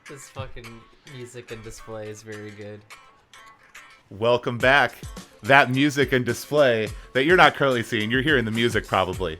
This fucking music and display is very good. Welcome back. That music and display that you're not currently seeing, you're hearing the music probably,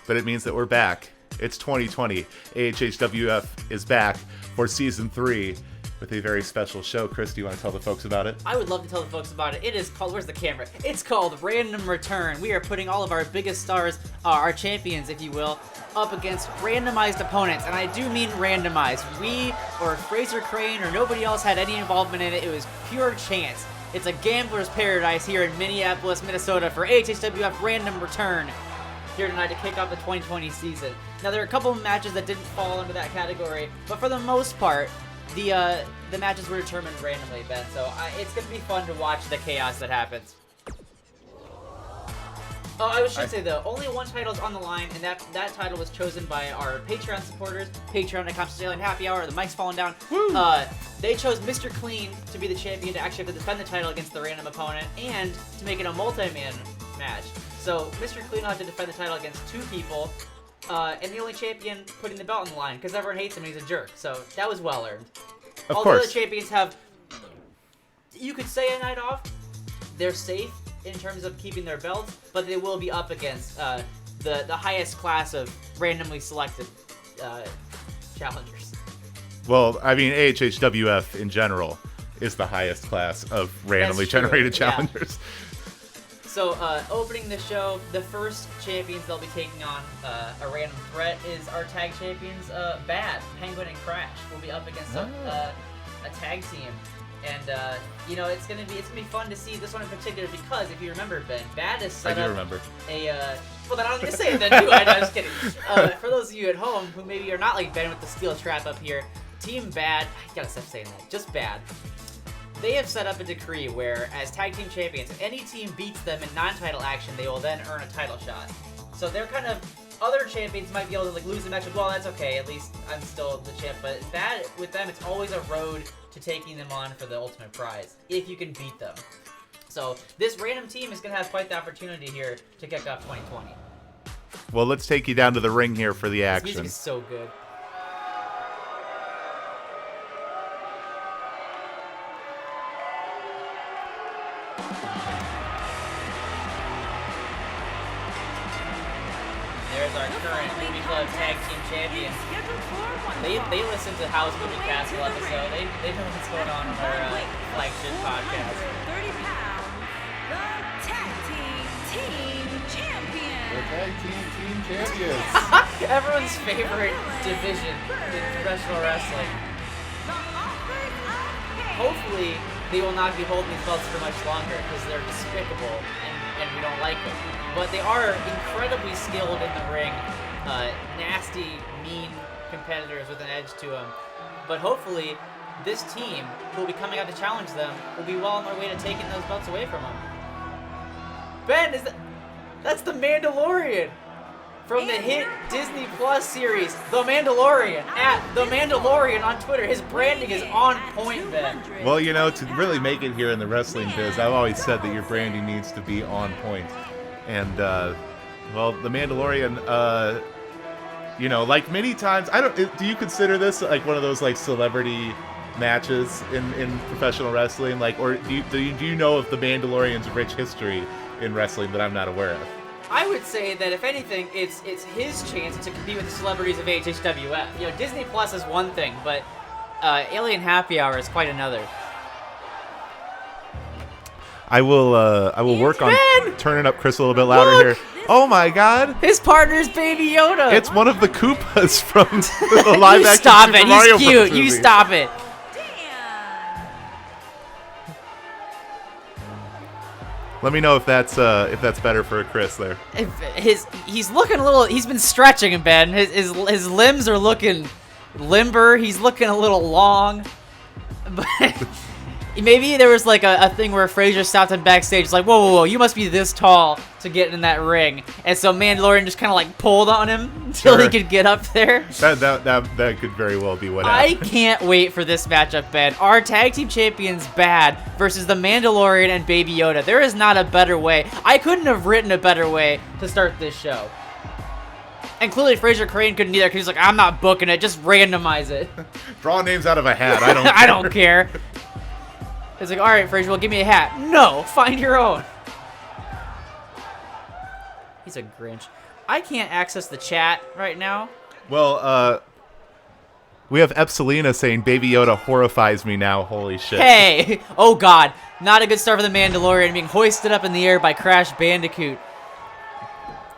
but it means that we're back. It's 2020. AHHWF is back for season 3 with a very special show. Chris, do you want to tell the folks about it? I would love to tell the folks about it. It is called, where's the camera? It's called Random Return. We are putting all of our biggest stars, our champions, if you will, up against randomized opponents. And I do mean randomized. We, or Fraser Crane, or nobody else had any involvement in it. It was pure chance. It's a gambler's paradise here in Minneapolis, Minnesota for AHHWF Random Return here tonight to kick off the 2020 season. Now, there are a couple of matches that didn't fall under that category, but for the most part, the matches were determined randomly, Ben, so it's going to be fun to watch the chaos that happens. Oh, I should say, though, only one title is on the line, and that title was chosen by our Patreon supporters, patreon.com/AlienHappyHour. The mic's falling down. Woo! They chose Mr. Clean to be the champion to actually have to defend the title against the random opponent, and to make it a multi-man match. So, Mr. Clean will have to defend the title against 2 people, and the only champion putting the belt on the line, because everyone hates him and he's a jerk. So, that was well-earned. All the other champions have, you could say, a night off. They're safe in terms of keeping their belts, but they will be up against the highest class of randomly selected challengers. Well, I mean, AHHWF in general is the highest class of randomly generated challengers. Yeah. So, opening the show, the first champions they'll be taking on a random threat is our tag champions, B.A.D, Penguin and Crash will be up against a tag team. And, you know, it's gonna be fun to see this one in particular because, if you remember, Ben, B.A.D is set up remember. Well, then I was gonna say it then, too. I'm just kidding. For those of you at home who maybe are not like Ben with the steel trap up here, Team B.A.D, I gotta stop saying that, just B.A.D, they have set up a decree where, as tag team champions, if any team beats them in non-title action, they will then earn a title shot. So they're kind of, other champions might be able to like lose the match, well, that's okay, at least I'm still the champ, but B.A.D, with them, it's always a road to taking them on for the ultimate prize, if you can beat them. So this random team is going to have quite the opportunity here to kick off 2020. Well, let's take you down to the ring here for the action. This music is so good. There's our current Movie Club Tag Team Champions. They listen to House Movie Castle episode. They know what's going on our flagship podcast. 30 pounds, the Tag Team Champions. The Tag Team Champions. Everyone's favorite division in professional wrestling. Hopefully, they will not be holding these belts for much longer because they're despicable and we don't like them. But they are incredibly skilled in the ring. Nasty, mean competitors with an edge to them. But hopefully, this team, who will be coming out to challenge them, will be well on their way to taking those belts away from them. Ben, that's the Mandalorian! From the hit Disney Plus series, The Mandalorian, at The Mandalorian on Twitter. His branding is on point, Ben. Well, you know, to really make it here in the wrestling biz, I've always said that your branding needs to be on point. And, well, The Mandalorian, you know, like many times, do you consider this like one of those like celebrity matches in professional wrestling? Like, or do you know of The Mandalorian's rich history in wrestling that I'm not aware of? I would say that if anything, it's his chance to compete with the celebrities of AHHWF. You know, Disney Plus is one thing, but Alien Happy Hour is quite another. I will work on turning up Chris a little bit louder here. Oh my God! His partner's Baby Yoda. It's one of the Koopas from the live action Stop Super it! Mario He's cute. Bros. You movie. stop it. Let me know if that's better for Chris there. He's looking a little. He's been stretching in bed. His limbs are looking limber. He's looking a little long. But maybe there was like a thing where Fraser stopped him backstage, like, whoa, you must be this tall to get in that ring. And so Mandalorian just kind of like pulled on him until he could get up there. That could very well be what I happened. can't wait for this matchup, Ben. Our tag team champions, B.A.D, versus the Mandalorian and Baby Yoda. There is not a better way. I couldn't have written a better way to start this show. And clearly Fraser Crane couldn't either because he's like, I'm not booking it, just randomize it. Draw names out of a hat. I don't care. I don't care. It's like, all right, Fraser, well, give me a hat. No, find your own. He's a Grinch. I can't access the chat right now. Well, we have Epsilina saying Baby Yoda horrifies me now. Holy shit. Hey! Oh, God. Not a good start for the Mandalorian being hoisted up in the air by Crash Bandicoot.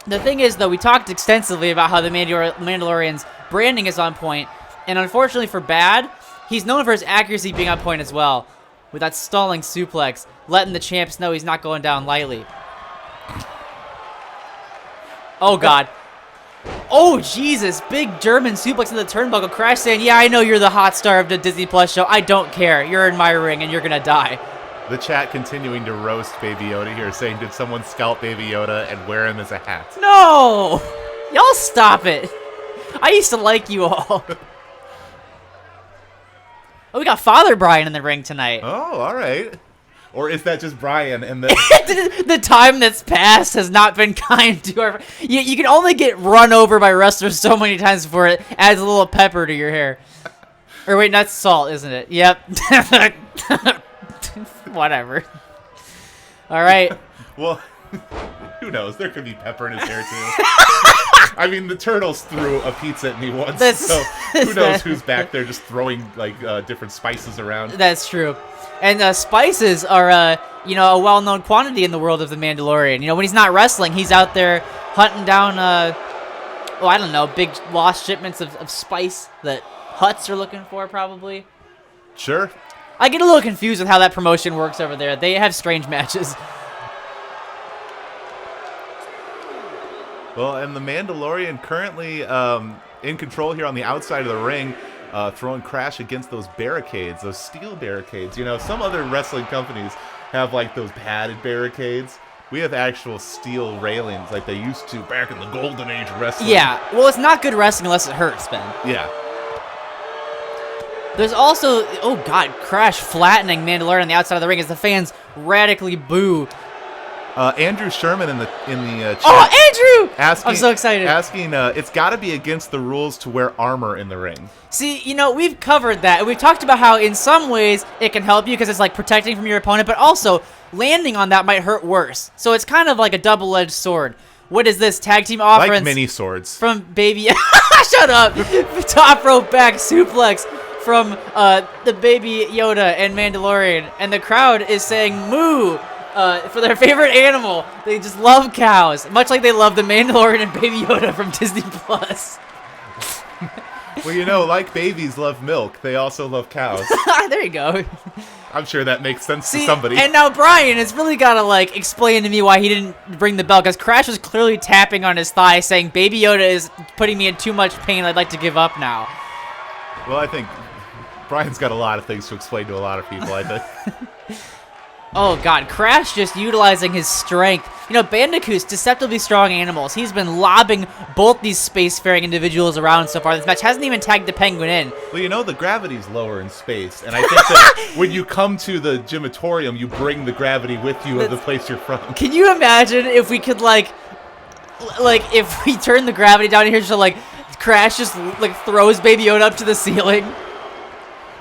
The thing is, though, we talked extensively about how the Mandalorian's branding is on point, and unfortunately for B.A.D, he's known for his accuracy being on point as well, with that stalling suplex, letting the champs know he's not going down lightly. Oh, God. Oh, Jesus. Big German suplex in the turnbuckle. Crash saying, yeah, I know you're the hot star of the Disney Plus show. I don't care. You're in my ring, and you're going to die. The chat continuing to roast Baby Yoda here, saying, did someone scalp Baby Yoda and wear him as a hat? No! Y'all stop it. I used to like you all. Oh, we got Father Brian in the ring tonight. Oh, all right. Or is that just Brian and the... The time that's passed has not been kind to our... You can only get run over by wrestlers so many times before it adds a little pepper to your hair. Or wait, that's salt, isn't it? Yep. Whatever. All right. Well, who knows? There could be pepper in his hair, too. I mean, the Turtles threw a pizza at me once, so who knows who's back there just throwing, like, different spices around. That's true. And spices are, a well-known quantity in the world of the Mandalorian. You know, when he's not wrestling, he's out there hunting down, I don't know, big lost shipments of spice that Hutts are looking for, probably. Sure. I get a little confused with how that promotion works over there. They have strange matches. Well, and the Mandalorian currently in control here on the outside of the ring, throwing Crash against those barricades, those steel barricades. You know, some other wrestling companies have, like, those padded barricades. We have actual steel railings like they used to back in the golden age of wrestling. Yeah, well, it's not good wrestling unless it hurts, Ben. Yeah. There's also, oh god, Crash flattening Mandalorian on the outside of the ring as the fans radically boo. Andrew Sherman in the chat. Oh, Andrew! Asking, I'm so excited. Asking, it's got to be against the rules to wear armor in the ring. See, you know, we've covered that. We've talked about how in some ways it can help you because it's like protecting from your opponent, but also landing on that might hurt worse. So it's kind of like a double-edged sword. What is this, tag team offense? Like mini swords. From Baby... Shut up! Top rope back suplex from the Baby Yoda and Mandalorian. And the crowd is saying moo for their favorite animal. They just love cows, much like they love the Mandalorian and Baby Yoda from Disney Plus. Well, you know, like babies love milk, they also love cows. There you go. I'm sure that makes sense to somebody. And now Brian has really got to, like, explain to me why he didn't bring the belt, because Crash was clearly tapping on his thigh saying, Baby Yoda is putting me in too much pain, I'd like to give up now. Well, I think Brian's got a lot of things to explain to a lot of people, I think. Oh, God. Crash just utilizing his strength. You know, Bandicoot's deceptively strong animals. He's been lobbing both these spacefaring individuals around so far. This match hasn't even tagged the Penguin in. Well, you know, the gravity's lower in space, and I think that when you come to the gymatorium, you bring the gravity with you of the place you're from. Can you imagine if we could, like, if we turn the gravity down here so, like, Crash just, like, throws Baby Yoda up to the ceiling?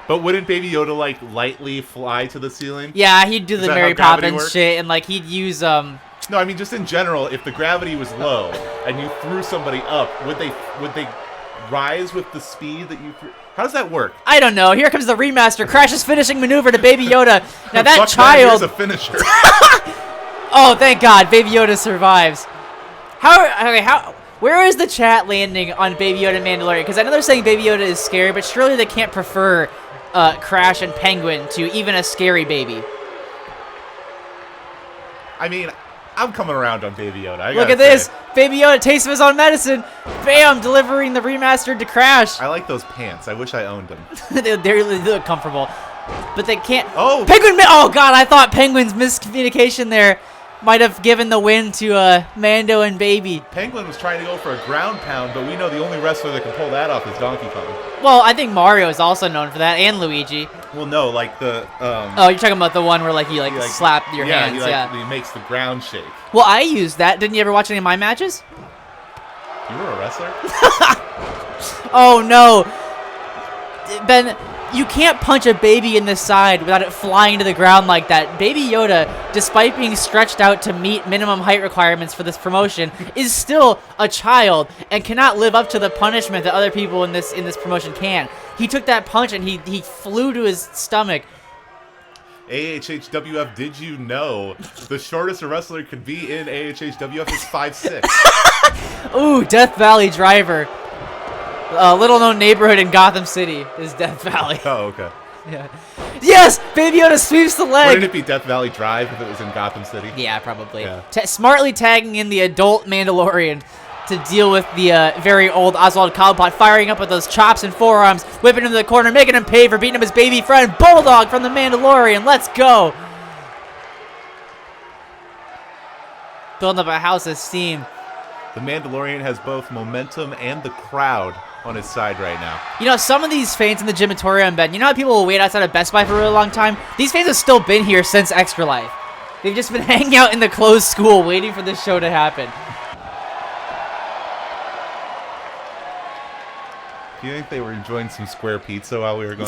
But wouldn't Baby Yoda, like, lightly fly to the ceiling? Yeah, he'd do the Mary Poppins works? shit, and, like, he'd use, No, I mean, just in general, if the gravity was low and you threw somebody up, would they rise with the speed that you threw? How does that work? I don't know. Here comes the remaster. Crash's finishing maneuver to Baby Yoda. Now, that Fuck child... Here's a finisher. Oh, thank God. Baby Yoda survives. Where is the chat landing on Baby Yoda and Mandalorian? Because I know they're saying Baby Yoda is scary, but surely they can't prefer Crash and Penguin to even a scary baby. I mean, I'm coming around on Baby Yoda. Look at this. Baby Yoda, taste of his own medicine. Bam, delivering the remastered to Crash. I like those pants. I wish I owned them. they look comfortable. But they can't. Oh. Penguin. Oh, God. I thought Penguin's miscommunication there might have given the win to Mando and Baby. Penguin was trying to go for a ground pound, but we know the only wrestler that can pull that off is Donkey Kong. Well, I think Mario is also known for that, and Luigi. Well, no, like the... Oh, you're talking about the one where, like, you slap your hands, he makes the ground shake. Well, I used that. Didn't you ever watch any of my matches? You were a wrestler? Oh no, Ben, you can't punch a baby in the side without it flying to the ground like that. Baby Yoda, despite being stretched out to meet minimum height requirements for this promotion, is still a child and cannot live up to the punishment that other people in this promotion can. He took that punch and he flew to his stomach. AHHWF, did you know the shortest a wrestler could be in AHHWF is 5'6"? Ooh, Death Valley Driver. A little-known neighborhood in Gotham City is Death Valley. Oh, okay. Yeah. Yes! Baby Yoda sweeps the leg! Wouldn't it be Death Valley Drive if it was in Gotham City? Yeah, probably. Yeah. Smartly tagging in the adult Mandalorian to deal with the very old Oswald Cobblepot, firing up with those chops and forearms, whipping him to the corner, making him pay for beating up his baby friend, Bulldog from the Mandalorian. Let's go! Building up a house of steam. The Mandalorian has both momentum and the crowd on his side right now. You know, some of these fans in the gymatorium, Ben, you know how people will wait outside of Best Buy for a really long time? These fans have still been here since Extra Life. They've just been hanging out in the closed school waiting for this show to happen. Do you think they were enjoying some square pizza while we were gone?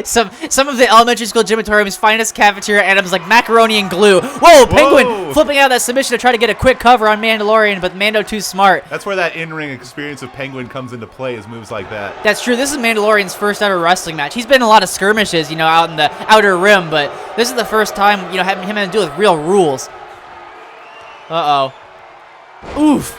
Some of the elementary school gymatorium's finest cafeteria items like macaroni and glue. Whoa, Penguin Whoa. flipping out that submission to try to get a quick cover on Mandalorian, but Mando too smart. That's where that in-ring experience of Penguin comes into play, is moves like that. That's true. This is Mandalorian's first ever wrestling match. He's been in a lot of skirmishes, you know, out in the outer rim, but this is the first time, you know, having him to deal with real rules. Uh-oh. Oof.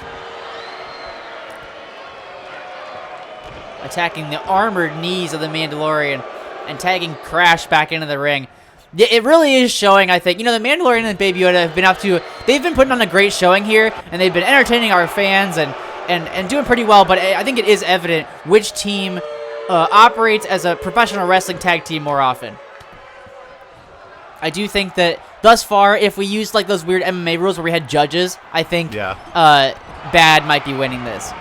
Attacking the armored knees of the Mandalorian and tagging Crash back into the ring. It really is showing, I think. You know, the Mandalorian and Baby Yoda have been they've been putting on a great showing here, and they've been entertaining our fans and doing pretty well, but I think it is evident which team operates as a professional wrestling tag team more often. I do think that thus far, if we used like those weird MMA rules where we had judges, I think B.A.D might be winning this.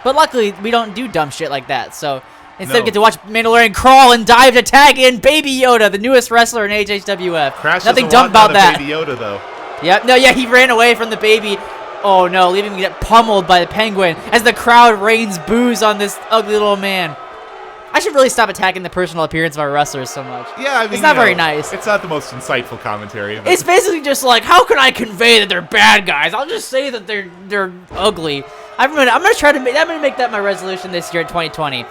But luckily, we don't do dumb shit like that, so instead we get to watch Mandalorian crawl and dive to tag in Baby Yoda, the newest wrestler in AHHWF. Crash Nothing dumb about that. Baby Yoda, though. Yep. No, yeah, he ran away from the baby. Oh, no, leaving him get pummeled by the Penguin as the crowd rains boos on this ugly little man. I should really stop attacking the personal appearance of our wrestlers so much. Yeah, I mean, it's not very nice. It's not the most insightful commentary. But it's basically just like, how can I convey that they're bad guys? I'll just say that they're ugly. I'm gonna make that my resolution this year, 2020.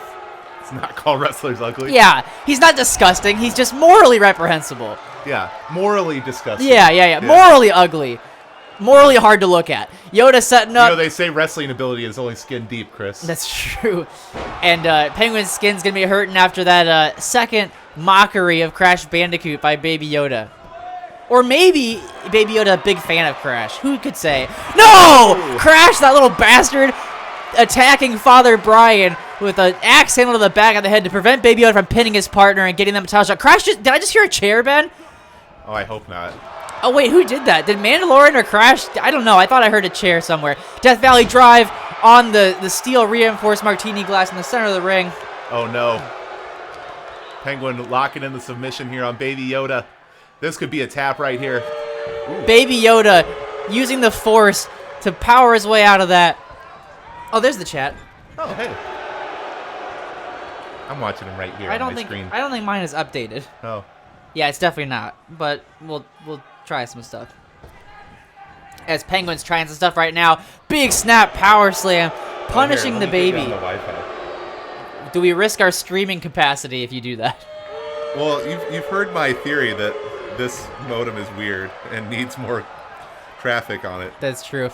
It's not called wrestlers ugly. Yeah, he's not disgusting. He's just morally reprehensible. Yeah, morally disgusting. Yeah. Morally ugly. Morally hard to look at. Yoda setting up. You know, they say wrestling ability is only skin deep, Chris. That's true. And Penguin's skin's going to be hurting after that second mockery of Crash Bandicoot by Baby Yoda. Or maybe Baby Yoda a big fan of Crash. Who could say? No! Ooh. Crash, that little bastard, attacking Father Brian with an axe handle to the back of the head to prevent Baby Yoda from pinning his partner and getting them a title shot. Crash did I just hear a chair, Ben? Oh, I hope not. Oh, wait, who did that? Did Mandalorian or Crash? I don't know. I thought I heard a chair somewhere. Death Valley Drive on the steel reinforced martini glass in the center of the ring. Oh, no. Penguin locking in the submission here on Baby Yoda. This could be a tap right here. Ooh. Baby Yoda using the Force to power his way out of that. Oh, there's the chat. Oh, hey. I'm watching him right here I on don't my screen. think mine is updated. Oh. Yeah, it's definitely not. But we'll try some stuff. As Penguin's trying some stuff right now. Big snap power slam, punishing the baby. On the Wi-Fi. Do we risk our streaming capacity if you do that? Well, you've heard my theory that this modem is weird and needs more traffic on it. That's true.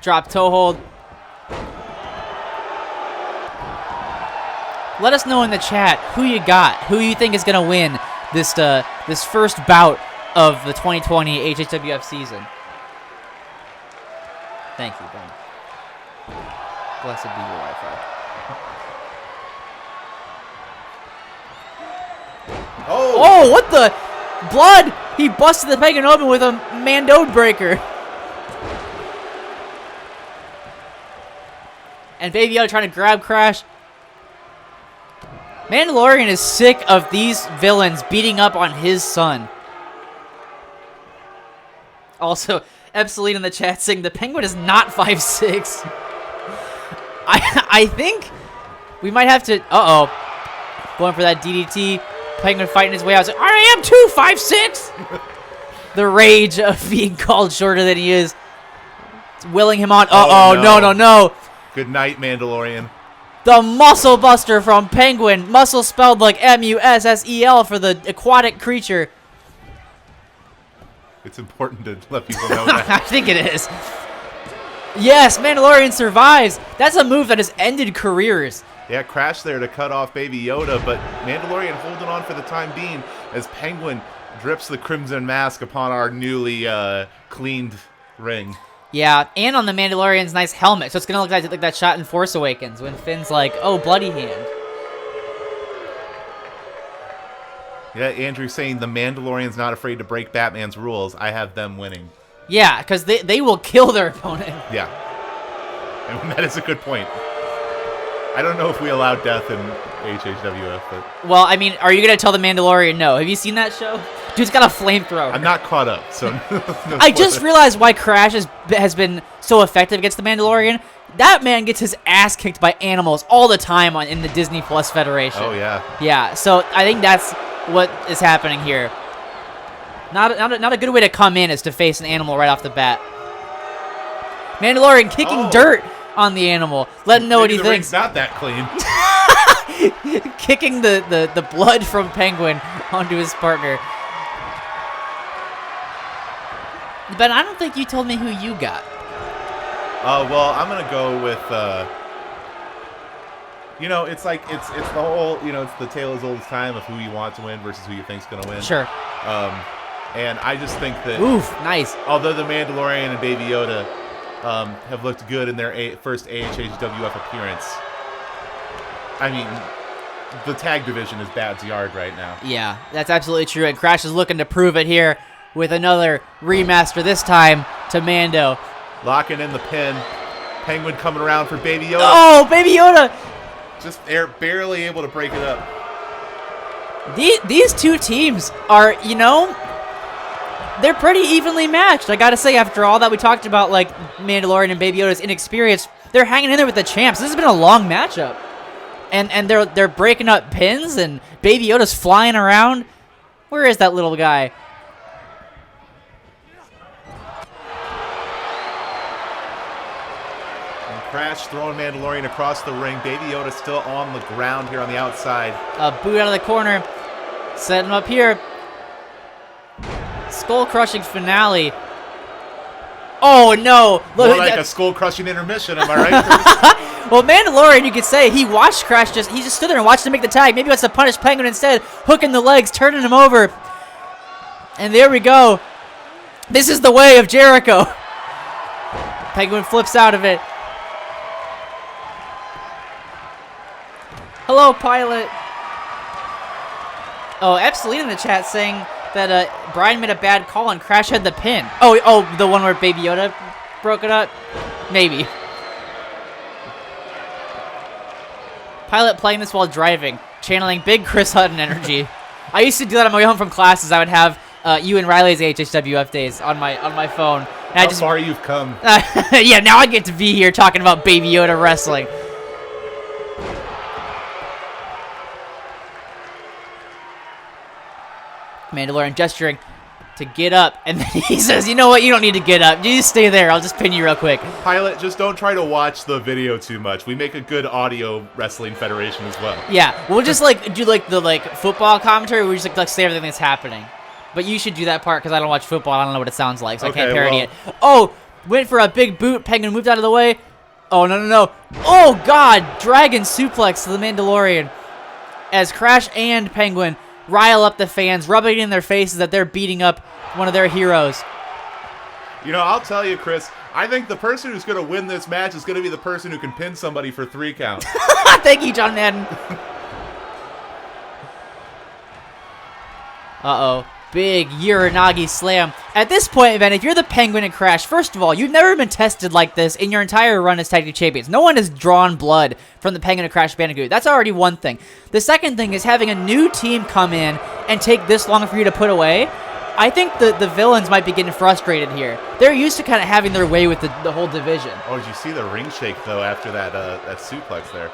Drop toe hold. Let us know in the chat who you got, who you think is gonna win this first bout of the 2020 AHHWF season. Thank you, Ben. Blessed be your Wi-Fi. Oh, what the? Blood! He busted the Penguin open with a Mando breaker. And Baby Yoda trying to grab Crash. Mandalorian is sick of these villains beating up on his son. Also, Epsilon in the chat saying the Penguin is not 5'6". I think we might have to. Going for that DDT. Penguin fighting his way out. Like, I am too 5'6". The rage of being called shorter than he is. It's willing him on. No. Good night, Mandalorian. The Muscle Buster from Penguin. Muscle spelled like Mussel for the aquatic creature. It's important to let people know that. I think it is. Yes, Mandalorian survives. That's a move that has ended careers. Yeah, Crash there to cut off Baby Yoda, but Mandalorian holding on for the time being as Penguin drips the Crimson Mask upon our newly cleaned ring. Yeah, and on the Mandalorian's nice helmet, so it's going to look like that shot in Force Awakens when Finn's like, oh, bloody hand. Yeah, Andrew saying the Mandalorian's not afraid to break Batman's rules. I have them winning. Yeah, because they will kill their opponent. Yeah. And that is a good point. I don't know if we allow death in AHHWF, but... Well, I mean, are you going to tell the Mandalorian no? Have you seen that show? Dude's got a flamethrower. I'm not caught up, so... no I just realized why Crash has been so effective against the Mandalorian. That man gets his ass kicked by animals all the time in the Disney Plus Federation. Oh, yeah. Yeah, so I think that's what is happening here. Not a good way to come in is to face an animal right off the bat. Mandalorian kicking dirt on the animal. Let him know what he thinks. Not that clean. Kicking the blood from Penguin onto his partner. But I don't think you told me who you got. Well, I'm going to go with... it's like, it's the whole, it's the tale as old as time of who you want to win versus who you think's going to win. Sure. And I just think that... Oof, nice. Although the Mandalorian and Baby Yoda have looked good in their first AHHWF appearance, I mean, the tag division is Bad's yard right now. Yeah, that's absolutely true. And Crash is looking to prove it here with another remaster, this time to Mando. Locking in the pin. Penguin coming around for Baby Yoda. Oh, Baby Yoda! Just barely able to break it up. These two teams are, they're pretty evenly matched. I gotta say, after all that we talked about, like Mandalorian and Baby Yoda's inexperience, they're hanging in there with the champs. This has been a long matchup, and they're breaking up pins, and Baby Yoda's flying around. Where is that little guy? And Crash throwing Mandalorian across the ring. Baby Yoda still on the ground here on the outside. A boot out of the corner, setting him up here. Skull-crushing finale. Oh, no. Look, more like a skull-crushing intermission, am I right? Well, Mandalorian, you could say, he watched Crash he just stood there and watched him make the tag. Maybe he wants to punish Penguin instead, hooking the legs, turning him over. And there we go. This is the way of Jericho. Penguin flips out of it. Hello, Pilot. Oh, Epsilon in the chat saying that Brian made a bad call and Crash had the pin. Oh, the one where Baby Yoda broke it up? Maybe. Pilot playing this while driving, channeling big Chris Hutton energy. I used to do that on my way home from classes. I would have you and Riley's AHHWF days on my phone. And How far you've come. Yeah, now I get to be here talking about Baby Yoda wrestling. Mandalorian gesturing to get up, and then he says, you know what, you don't need to get up. You just stay there. I'll just pin you real quick. Pilot, just don't try to watch the video too much. We make a good audio wrestling federation as well. Yeah, we'll just do the football commentary. We just like say everything that's happening. But you should do that part because I don't watch football. I don't know what it sounds like, so I can't parody it. Oh, went for a big boot. Penguin moved out of the way. Oh, no. Oh, God. Dragon suplex to the Mandalorian as Crash and Penguin rile up the fans, rubbing it in their faces that they're beating up one of their heroes. I'll tell you, Chris, I think the person who's going to win this match is going to be the person who can pin somebody for 3 counts. Thank you, John Madden. Uh-oh. Big Uranagi slam. At this point, Evan, if you're the Penguin and Crash, first of all, you've never been tested like this in your entire run as tag team champions. No one has drawn blood from the Penguin and Crash Bandicoot. That's already one thing. The second thing is having a new team come in and take this long for you to put away. I think the villains might be getting frustrated here. They're used to kind of having their way with the whole division. Oh, did you see the ring shake, though, after that suplex there?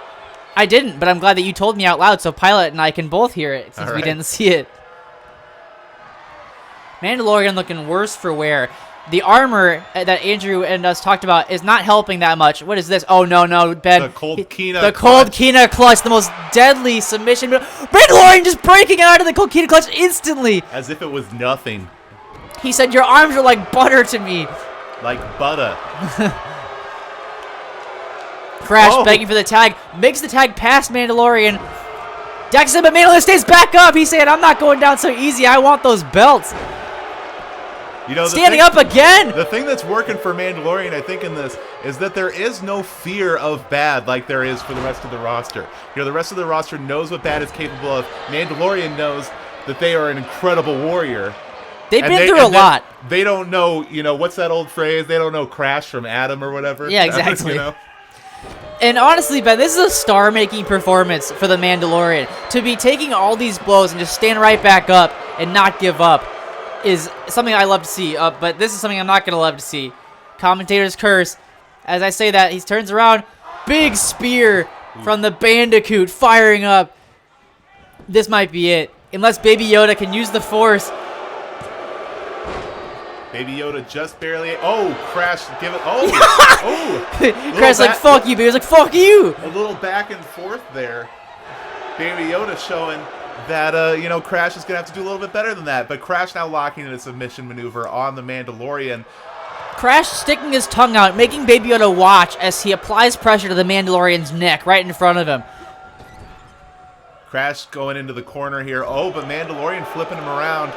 I didn't, but I'm glad that you told me out loud so Pilot and I can both hear it since we didn't see it. Mandalorian looking worse for wear. The armor that Andrew and us talked about is not helping that much. What is this? Oh, no, Ben. The cold Kina The clutch. cold Kina clutch, the most deadly submission. Mandalorian just breaking out of the cold Kina clutch instantly. As if it was nothing. He said, your arms are like butter to me. Like butter. Crash begging for the tag. Makes the tag past Mandalorian. Dax said, but Mandalorian stays back up. He's saying, I'm not going down so easy. I want those belts. You know, Standing up again. The thing that's working for Mandalorian, I think, in this is that there is no fear of B.A.D like there is for the rest of the roster. You know, the rest of the roster knows what B.A.D is capable of. Mandalorian knows that they are an incredible warrior. They've been through a lot. They don't know, you know, what's that old phrase? They don't know Crash from Adam or whatever. Yeah, exactly. You know? And honestly, Ben, this is a star-making performance for the Mandalorian. To be taking all these blows and just stand right back up and not give up is something I love to see. But this is something I'm not going to love to see. Commentator's curse. As I say that, he turns around. Big spear from the Bandicoot firing up. This might be it. Unless Baby Yoda can use the Force. Baby Yoda just barely. Oh, Crash, give it. Oh, oh. Crash like, fuck you. Baby was like, fuck you. A little back and forth there. Baby Yoda showing that, you know, Crash is going to have to do a little bit better than that. But Crash now locking in a submission maneuver on the Mandalorian. Crash sticking his tongue out, making Baby Yoda watch as he applies pressure to the Mandalorian's neck right in front of him. Crash going into the corner here. Oh, but Mandalorian flipping him around.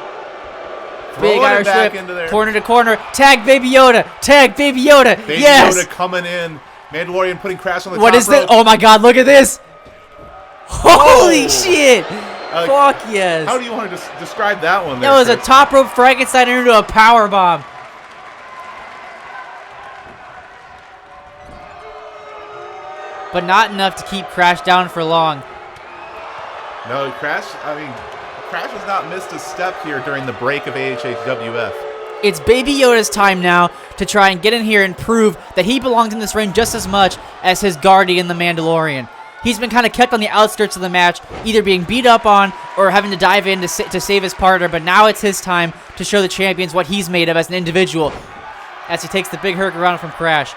Big Irish whip, into there. corner to corner. Tag Baby Yoda. Tag Baby Yoda. Baby yes. Yoda coming in. Mandalorian putting Crash on the What top is this? rope. Oh my God! Look at this. Holy Oh. shit! Fuck yes. How do you want to describe that one? That was a top rope Frankenstein into a power bomb. But not enough to keep Crash down for long. No, Crash has not missed a step here during the break of AHHWF. It's Baby Yoda's time now to try and get in here and prove that he belongs in this ring just as much as his guardian, the Mandalorian. He's been kind of kept on the outskirts of the match, either being beat up on or having to dive in to save his partner, but now it's his time to show the champions what he's made of as an individual as he takes the big hurk around from Crash.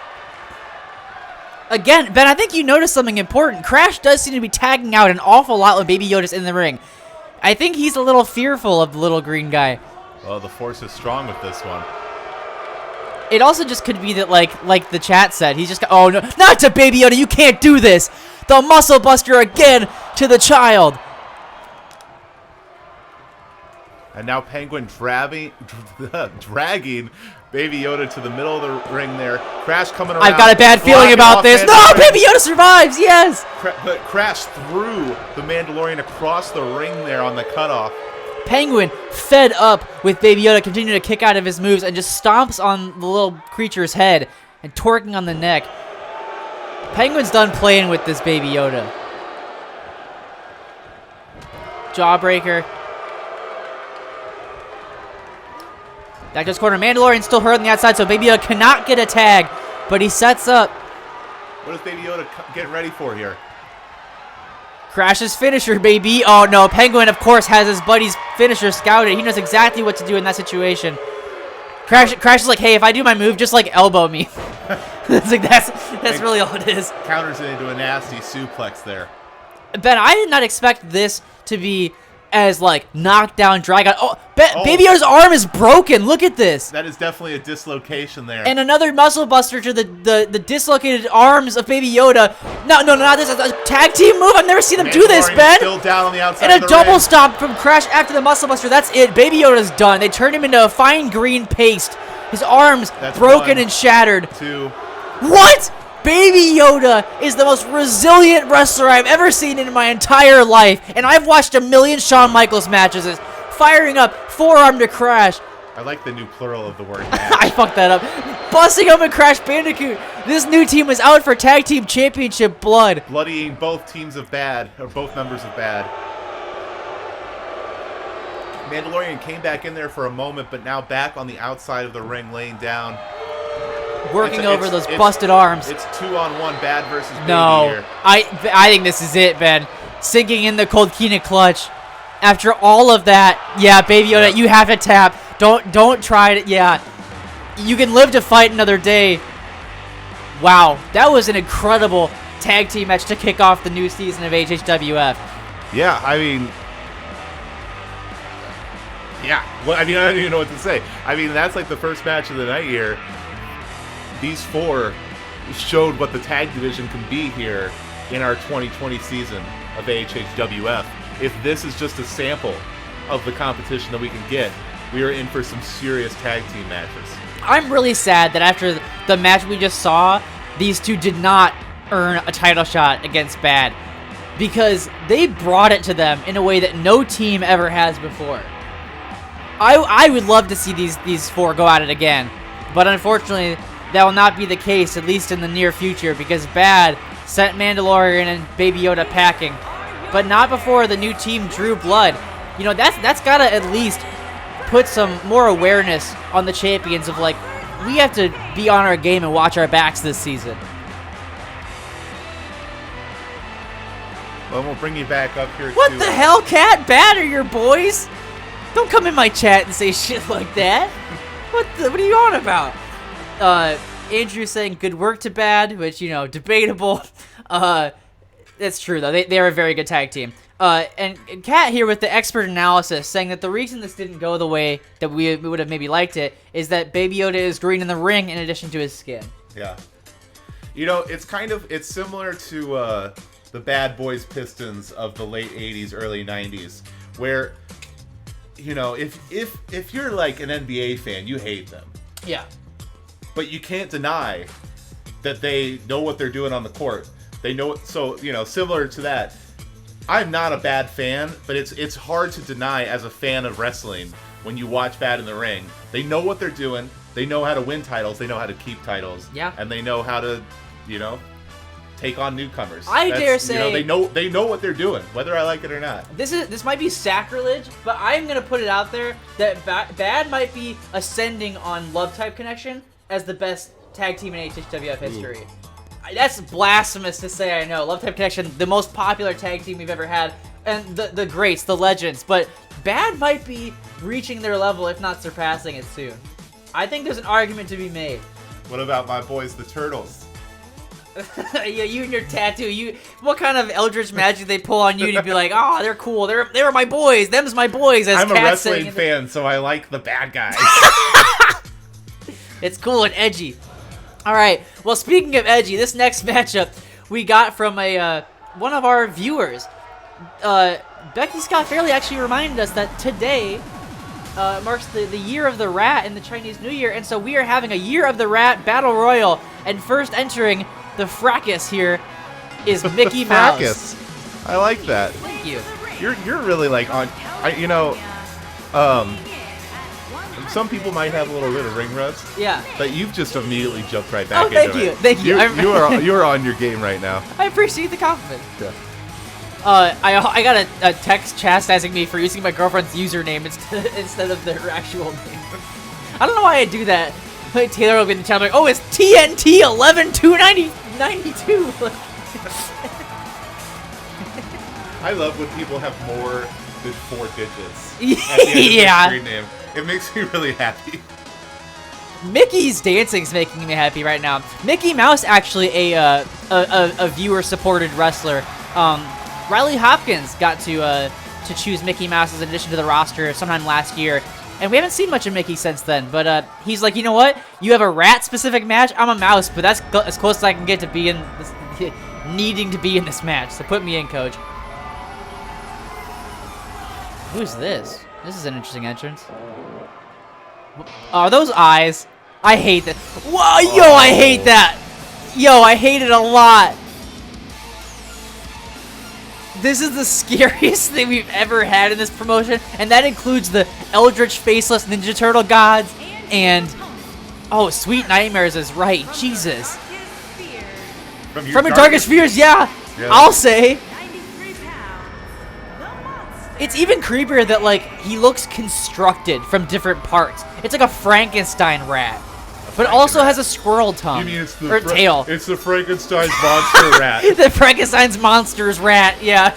Again, Ben, I think you noticed something important. Crash does seem to be tagging out an awful lot when Baby Yoda's in the ring. I think he's a little fearful of the little green guy. Well, the Force is strong with this one. It also just could be that, like the chat said, he's just, oh no, not to Baby Yoda, you can't do this! The Muscle Buster again to the child! And now Penguin dragging Baby Yoda to the middle of the ring there. Crash coming around. I've got a bad feeling about this. No, Baby Yoda survives, yes! But Crash threw the Mandalorian across the ring there on the cutoff. Penguin, fed up with Baby Yoda, continuing to kick out of his moves and just stomps on the little creature's head and twerking on the neck. Penguin's done playing with this Baby Yoda. Jawbreaker. That goes corner. Mandalorian still hurt on the outside, so Baby Yoda cannot get a tag, but he sets up. What is Baby Yoda getting ready for here? Crash's finisher, baby. Oh, no. Penguin, of course, has his buddy's finisher scouted. He knows exactly what to do in that situation. Crash is like, hey, if I do my move, just, like, elbow me. That's really all it is. Counters it into a nasty suplex there. Ben, I did not expect this to be as, like, knockdown, drag out. Oh, Baby Yoda's arm is broken. Look at this. That is definitely a dislocation there. And another muscle buster to the dislocated arms of Baby Yoda. No, not this. A tag team move. I've never seen them do this, Ben. Still down on the outside And of a the double ring. stomp from Crash after the muscle buster. That's it. Baby Yoda's done. They turned him into a fine green paste. His arms broken one, and shattered. Two. What? Baby Yoda is the most resilient wrestler I've ever seen in my entire life. And I've watched a million Shawn Michaels matches. Firing up, forearm to Crash. I like the new plural of the word match. I fucked that up. Busting open Crash Bandicoot. This new team is out for Tag Team Championship blood. Bloodying both teams of B.A.D, or both members of B.A.D. Mandalorian came back in there for a moment, but now back on the outside of the ring, laying down. Working over those busted arms. It's 2-on-1, Bad versus B.A.D No, here. I think this is it, Ben. Sinking in the cold Keenan clutch. After all of that, yeah, Baby Yoda, you have to tap. Don't try it. Yeah, you can live to fight another day. Wow, that was an incredible tag team match to kick off the new season of AHHWF. Yeah, I mean, well, I don't even know what to say. I mean, that's like the first match of the night here. These four showed what the tag division can be here in our 2020 season of AHHWF. If this is just a sample of the competition that we can get, we are in for some serious tag team matches. I'm really sad that after the match we just saw, these two did not earn a title shot against B.A.D, because they brought it to them in a way that no team ever has before. I would love to see these four go at it again, but unfortunately that will not be the case, at least in the near future, because B.A.D sent Mandalorian and Baby Yoda packing, but not before the new team drew blood. You know, that's gotta at least put some more awareness on the champions of, like, we have to be on our game and watch our backs this season. Well, we'll bring you back up here. What the hell, Cat? B.A.D are your boys? Don't come in my chat and say shit like that. What are you on about? Andrew's saying good work to B.A.D, which, you know, debatable. That's true, though. They are a very good tag team. And Kat here with the expert analysis saying that the reason this didn't go the way that we would have maybe liked it is that Baby Yoda is green in the ring in addition to his skin. Yeah. You know, it's similar to the Bad Boys Pistons of the late 80s, early 90s, where, you know, if you're like an NBA fan, you hate them. Yeah. But you can't deny that they know what they're doing on the court. They know it, so, you know, similar to that. I'm not a B.A.D fan, but it's hard to deny as a fan of wrestling when you watch B.A.D in the ring. They know what they're doing. They know how to win titles. They know how to keep titles. Yeah. And they know how to, you know, take on newcomers. Dare say, you know, they know what they're doing, whether I like it or not. This might be sacrilege, but I'm gonna put it out there that B.A.D might be ascending on Love Type Connection as the best tag team in AHHWF history. Ooh. That's blasphemous to say, I know. Love Type Connection, the most popular tag team we've ever had, and the greats, the legends, but B.A.D might be reaching their level, if not surpassing it soon. I think there's an argument to be made. What about my boys, the Turtles? Yeah, you and your tattoo. What kind of eldritch magic they pull on you to be like, oh, they're cool. They're my boys. Them's my boys. As I'm a Kat wrestling fan, so I like the bad guys. It's cool and edgy. All right. Well, speaking of edgy, this next matchup we got from one of our viewers. Becky Scott Fairley actually reminded us that today marks the year of the rat in the Chinese New Year, and so we are having a Year of the Rat Battle Royal, and first entering the fracas here is Mickey Mouse. Fracas. I like that. Thank you. You're really like on. You know, some people might have a little bit of ring rust. Yeah. But you've just immediately jumped right back into it. Thank you. You are on your game right now. I appreciate the compliment. Yeah. I got a text chastising me for using my girlfriend's username instead of their actual name. I don't know why I do that. Like, Taylor will be in the chat like, oh, it's TNT 11-292. I love when people have more than 4 digits. Yeah. Screen name. It makes me really happy. Mickey's dancing's making me happy right now. Mickey Mouse actually a viewer-supported wrestler. Riley Hopkins got to choose Mickey Mouse as an addition to the roster sometime last year, and we haven't seen much of Mickey since then. But he's like, you know what? You have a rat-specific match. I'm a mouse, but that's as close as I can get to being this, needing to be in this match. So put me in, coach. Who's this? This is an interesting entrance. Are those eyes? I hate that. Whoa, yo, I hate that. Yo, I hate it a lot. This is the scariest thing we've ever had in this promotion, and that includes the Eldritch Faceless Ninja Turtle gods, and oh, Sweet Nightmares is right. Jesus. From your darkest fears, yeah. I'll say. 93 pounds, the monster, It's even creepier that, like, he looks constructed from different parts. It's like a Frankenstein rat, but also has a squirrel tongue. You mean it's the or tail. It's the Frankenstein's monster rat. The Frankenstein's monster's rat, yeah.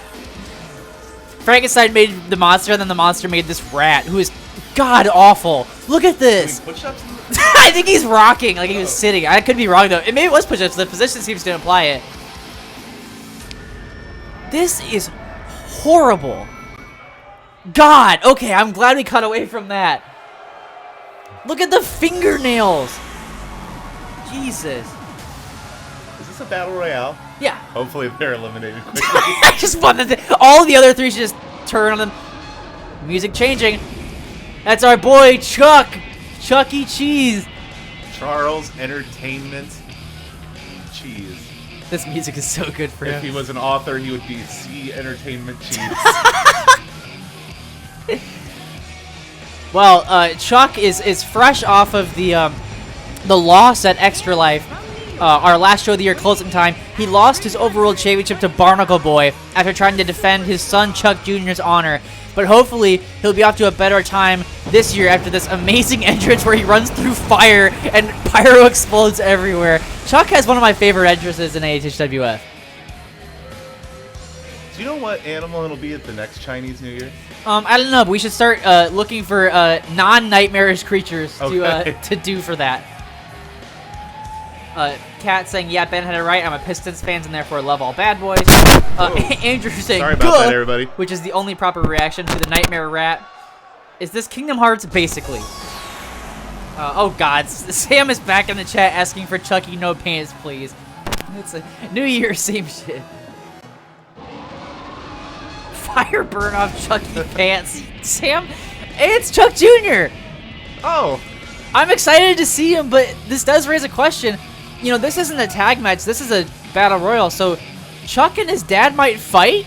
Frankenstein made the monster, and then the monster made this rat, who is god-awful. Look at this. Push-ups? I think he's rocking, like he was sitting. I could be wrong, though. Maybe it was push-ups. The position seems to imply it. This is horrible. God, okay, I'm glad we cut away from that. Look at the fingernails. Jesus. Is this a battle royale? Yeah. Hopefully they're eliminated quickly. I just wanted to. All the other three should just turn on them. Music changing. That's our boy Chuck. Chuck E. Cheese. Charles Entertainment Cheese. This music is so good for If him. he was an author, he would be C. Entertainment Cheese. Well, Chuck is fresh off of the loss at Extra Life, our last show of the year closing time. He lost his overworld championship to Barnacle Boy after trying to defend his son Chuck Jr.'s honor. But hopefully, he'll be off to a better time this year after this amazing entrance where he runs through fire and pyro explodes everywhere. Chuck has one of my favorite entrances in AHHWF. Do you know what animal it'll be at the next Chinese New Year? I don't know, but we should start looking for non-nightmarish creatures to do for that. Kat saying, yeah, Ben had it right. I'm a Pistons fan and therefore love all bad boys. Andrew saying, sorry about that, everybody. Which is the only proper reaction to the Nightmare Rat. Is this Kingdom Hearts? Basically. Oh, God. Sam is back in the chat asking for Chucky no pants, please. It's a New Year, same shit. Fire burn off Chucky pants. Sam, it's Chuck Jr. Oh. I'm excited to see him, but this does raise a question. You know, this isn't a tag match. This is a battle royal, so Chuck and his dad might fight?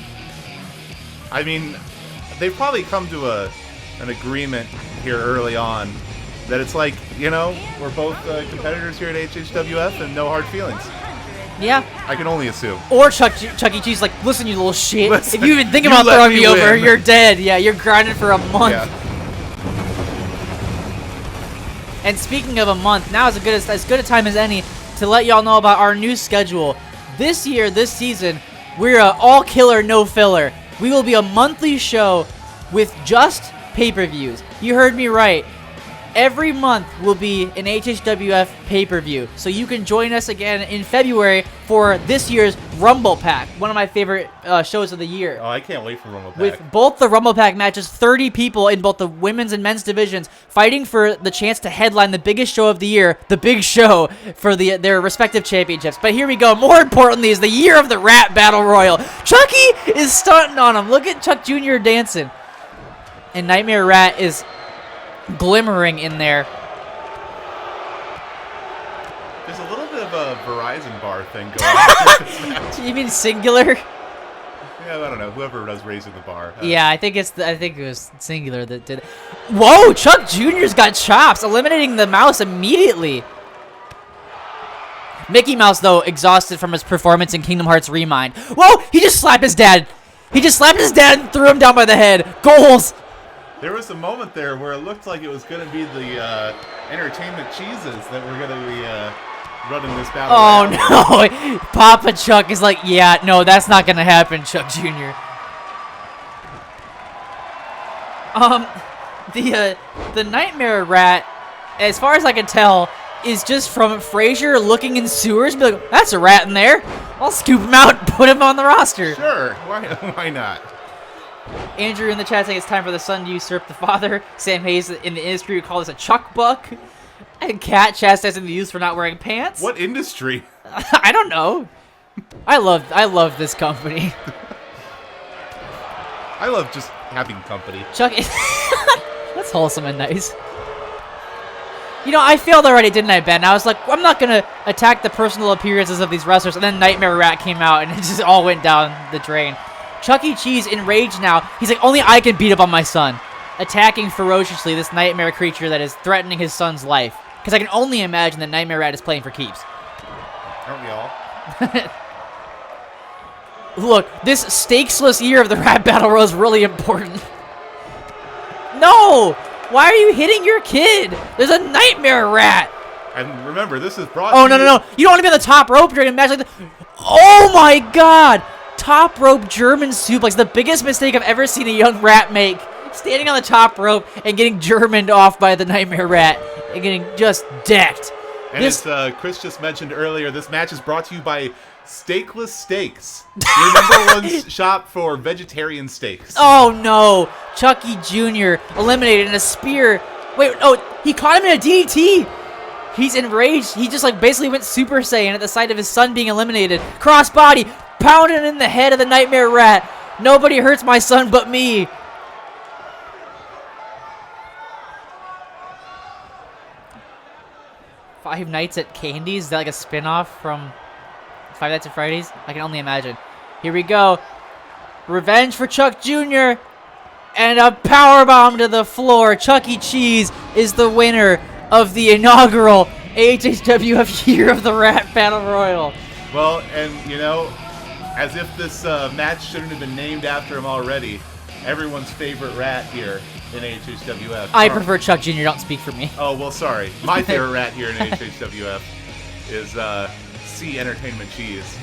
I mean, they've probably come to an agreement here early on that it's like, you know, we're both competitors here at HHWF and no hard feelings. Yeah. I can only assume. Or Chuck E. Cheese like, listen, you little shit. Listen, if you even think you about let throwing me me over, win." you're dead. Yeah, you're grinding for a month. Yeah. And speaking of a month, now is as good a time as any to let y'all know about our new schedule. This year, this season, we're all killer, no filler. We will be a monthly show with just pay-per-views. You heard me right. Every month will be an HHWF pay-per-view. So you can join us again in February for this year's Rumble Pack, one of my favorite shows of the year. Oh, I can't wait for Rumble Pack. With both the Rumble Pack matches, 30 people in both the women's and men's divisions fighting for the chance to headline the biggest show of the year, the Big Show, for their respective championships. But here we go. More importantly is the Year of the Rat Battle Royal. Chucky is stunting on him. Look at Chuck Jr. dancing. And Nightmare Rat is glimmering in there. There's a little bit of a Verizon bar thing going on. You mean singular? Yeah, I don't know. Whoever does raising the bar. Yeah, I think it was singular that did it. Whoa, Chuck Jr.'s got chops, eliminating the mouse immediately. Mickey Mouse, though, exhausted from his performance in Kingdom Hearts Remind. Whoa, he just slapped his dad. He just slapped his dad and threw him down by the head. Goals. There was a moment there where it looked like it was going to be the entertainment cheeses that were going to be running this battle. Oh, no. Papa Chuck is like, yeah, no, that's not going to happen, Chuck Jr. The Nightmare Rat, as far as I can tell, is just from Frasier looking in sewers. Be like, that's a rat in there. I'll scoop him out and put him on the roster. Sure. Why not? Andrew in the chat saying it's time for the son to usurp the father. Sam Hayes in the industry would call this a chuck buck. And Kat chastising the youth for not wearing pants. What industry? I don't know. I love this company. I love just having company. Chuck, that's wholesome and nice. You know, I failed already, didn't I, Ben? I was like, I'm not gonna attack the personal appearances of these wrestlers, and then Nightmare Rat came out, and it just all went down the drain. Chuck E. Cheese enraged now. He's like, only I can beat up on my son. Attacking ferociously this nightmare creature that is threatening his son's life. Because I can only imagine that Nightmare Rat is playing for keeps. Aren't we all? Look, this stakesless year of the rap battle royal is really important. No! Why are you hitting your kid? There's a nightmare rat. And remember, this is brought Oh, to no. You don't want to be on the top rope during a match like that. Oh, my God. Top rope German suplex. The biggest mistake I've ever seen a young rat make. Standing on the top rope and getting Germaned off by the nightmare rat. And getting just decked. And as Chris just mentioned earlier, this match is brought to you by Steakless Steaks, your number one shop for vegetarian steaks. Oh, no. Chucky Jr. eliminated in a spear. Wait, he caught him in a DDT. He's enraged. He just, like, basically went Super Saiyan at the sight of his son being eliminated. Crossbody, pounding in the head of the nightmare rat. Nobody hurts my son but me. Five Nights at Candy's? Is that like a spin-off from Five Nights at Freddy's? I can only imagine. Here we go. Revenge for Chuck Jr. And a powerbomb to the floor. Chuck E. Cheese is the winner of the inaugural AHHWF Year of the Rat Battle Royal. Well, and, you know, as if this match shouldn't have been named after him already, everyone's favorite rat here in AHHWF. I prefer Chuck Jr., don't speak for me. Oh, well, sorry. My favorite rat here in AHHWF is C Entertainment Cheese.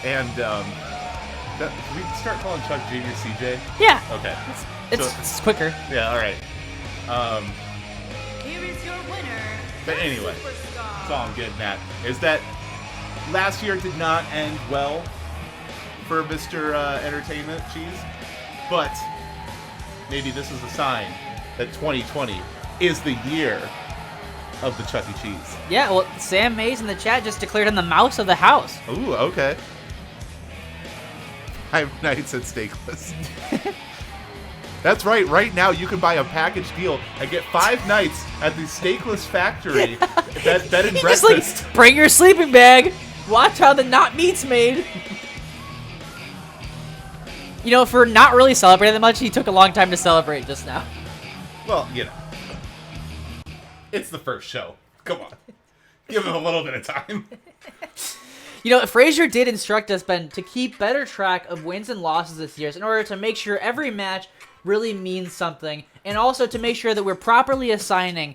And, can we start calling Chuck Jr. CJ? Yeah. Okay. It's quicker. Yeah, all right. Here is your winner. But anyway, that's all I'm getting at, is that last year did not end well for Mr. Entertainment Cheese, but maybe this is a sign that 2020 is the year of the Chuck E. Cheese. Yeah, well, Sam Mays in the chat just declared him the mouse of the house. Ooh, okay. Five Nights at Steakless. That's right. Right now, you can buy a package deal and get 5 nights at the Steakless Factory. Bed and breakfast. Just like, bring your sleeping bag. Watch how the not meat's made. You know, for not really celebrating that much, he took a long time to celebrate just now. Well, you know, it's the first show. Come on. Give him a little bit of time. You know, Frazier did instruct us, Ben, to keep better track of wins and losses this year in order to make sure every match really means something, and also to make sure that we're properly assigning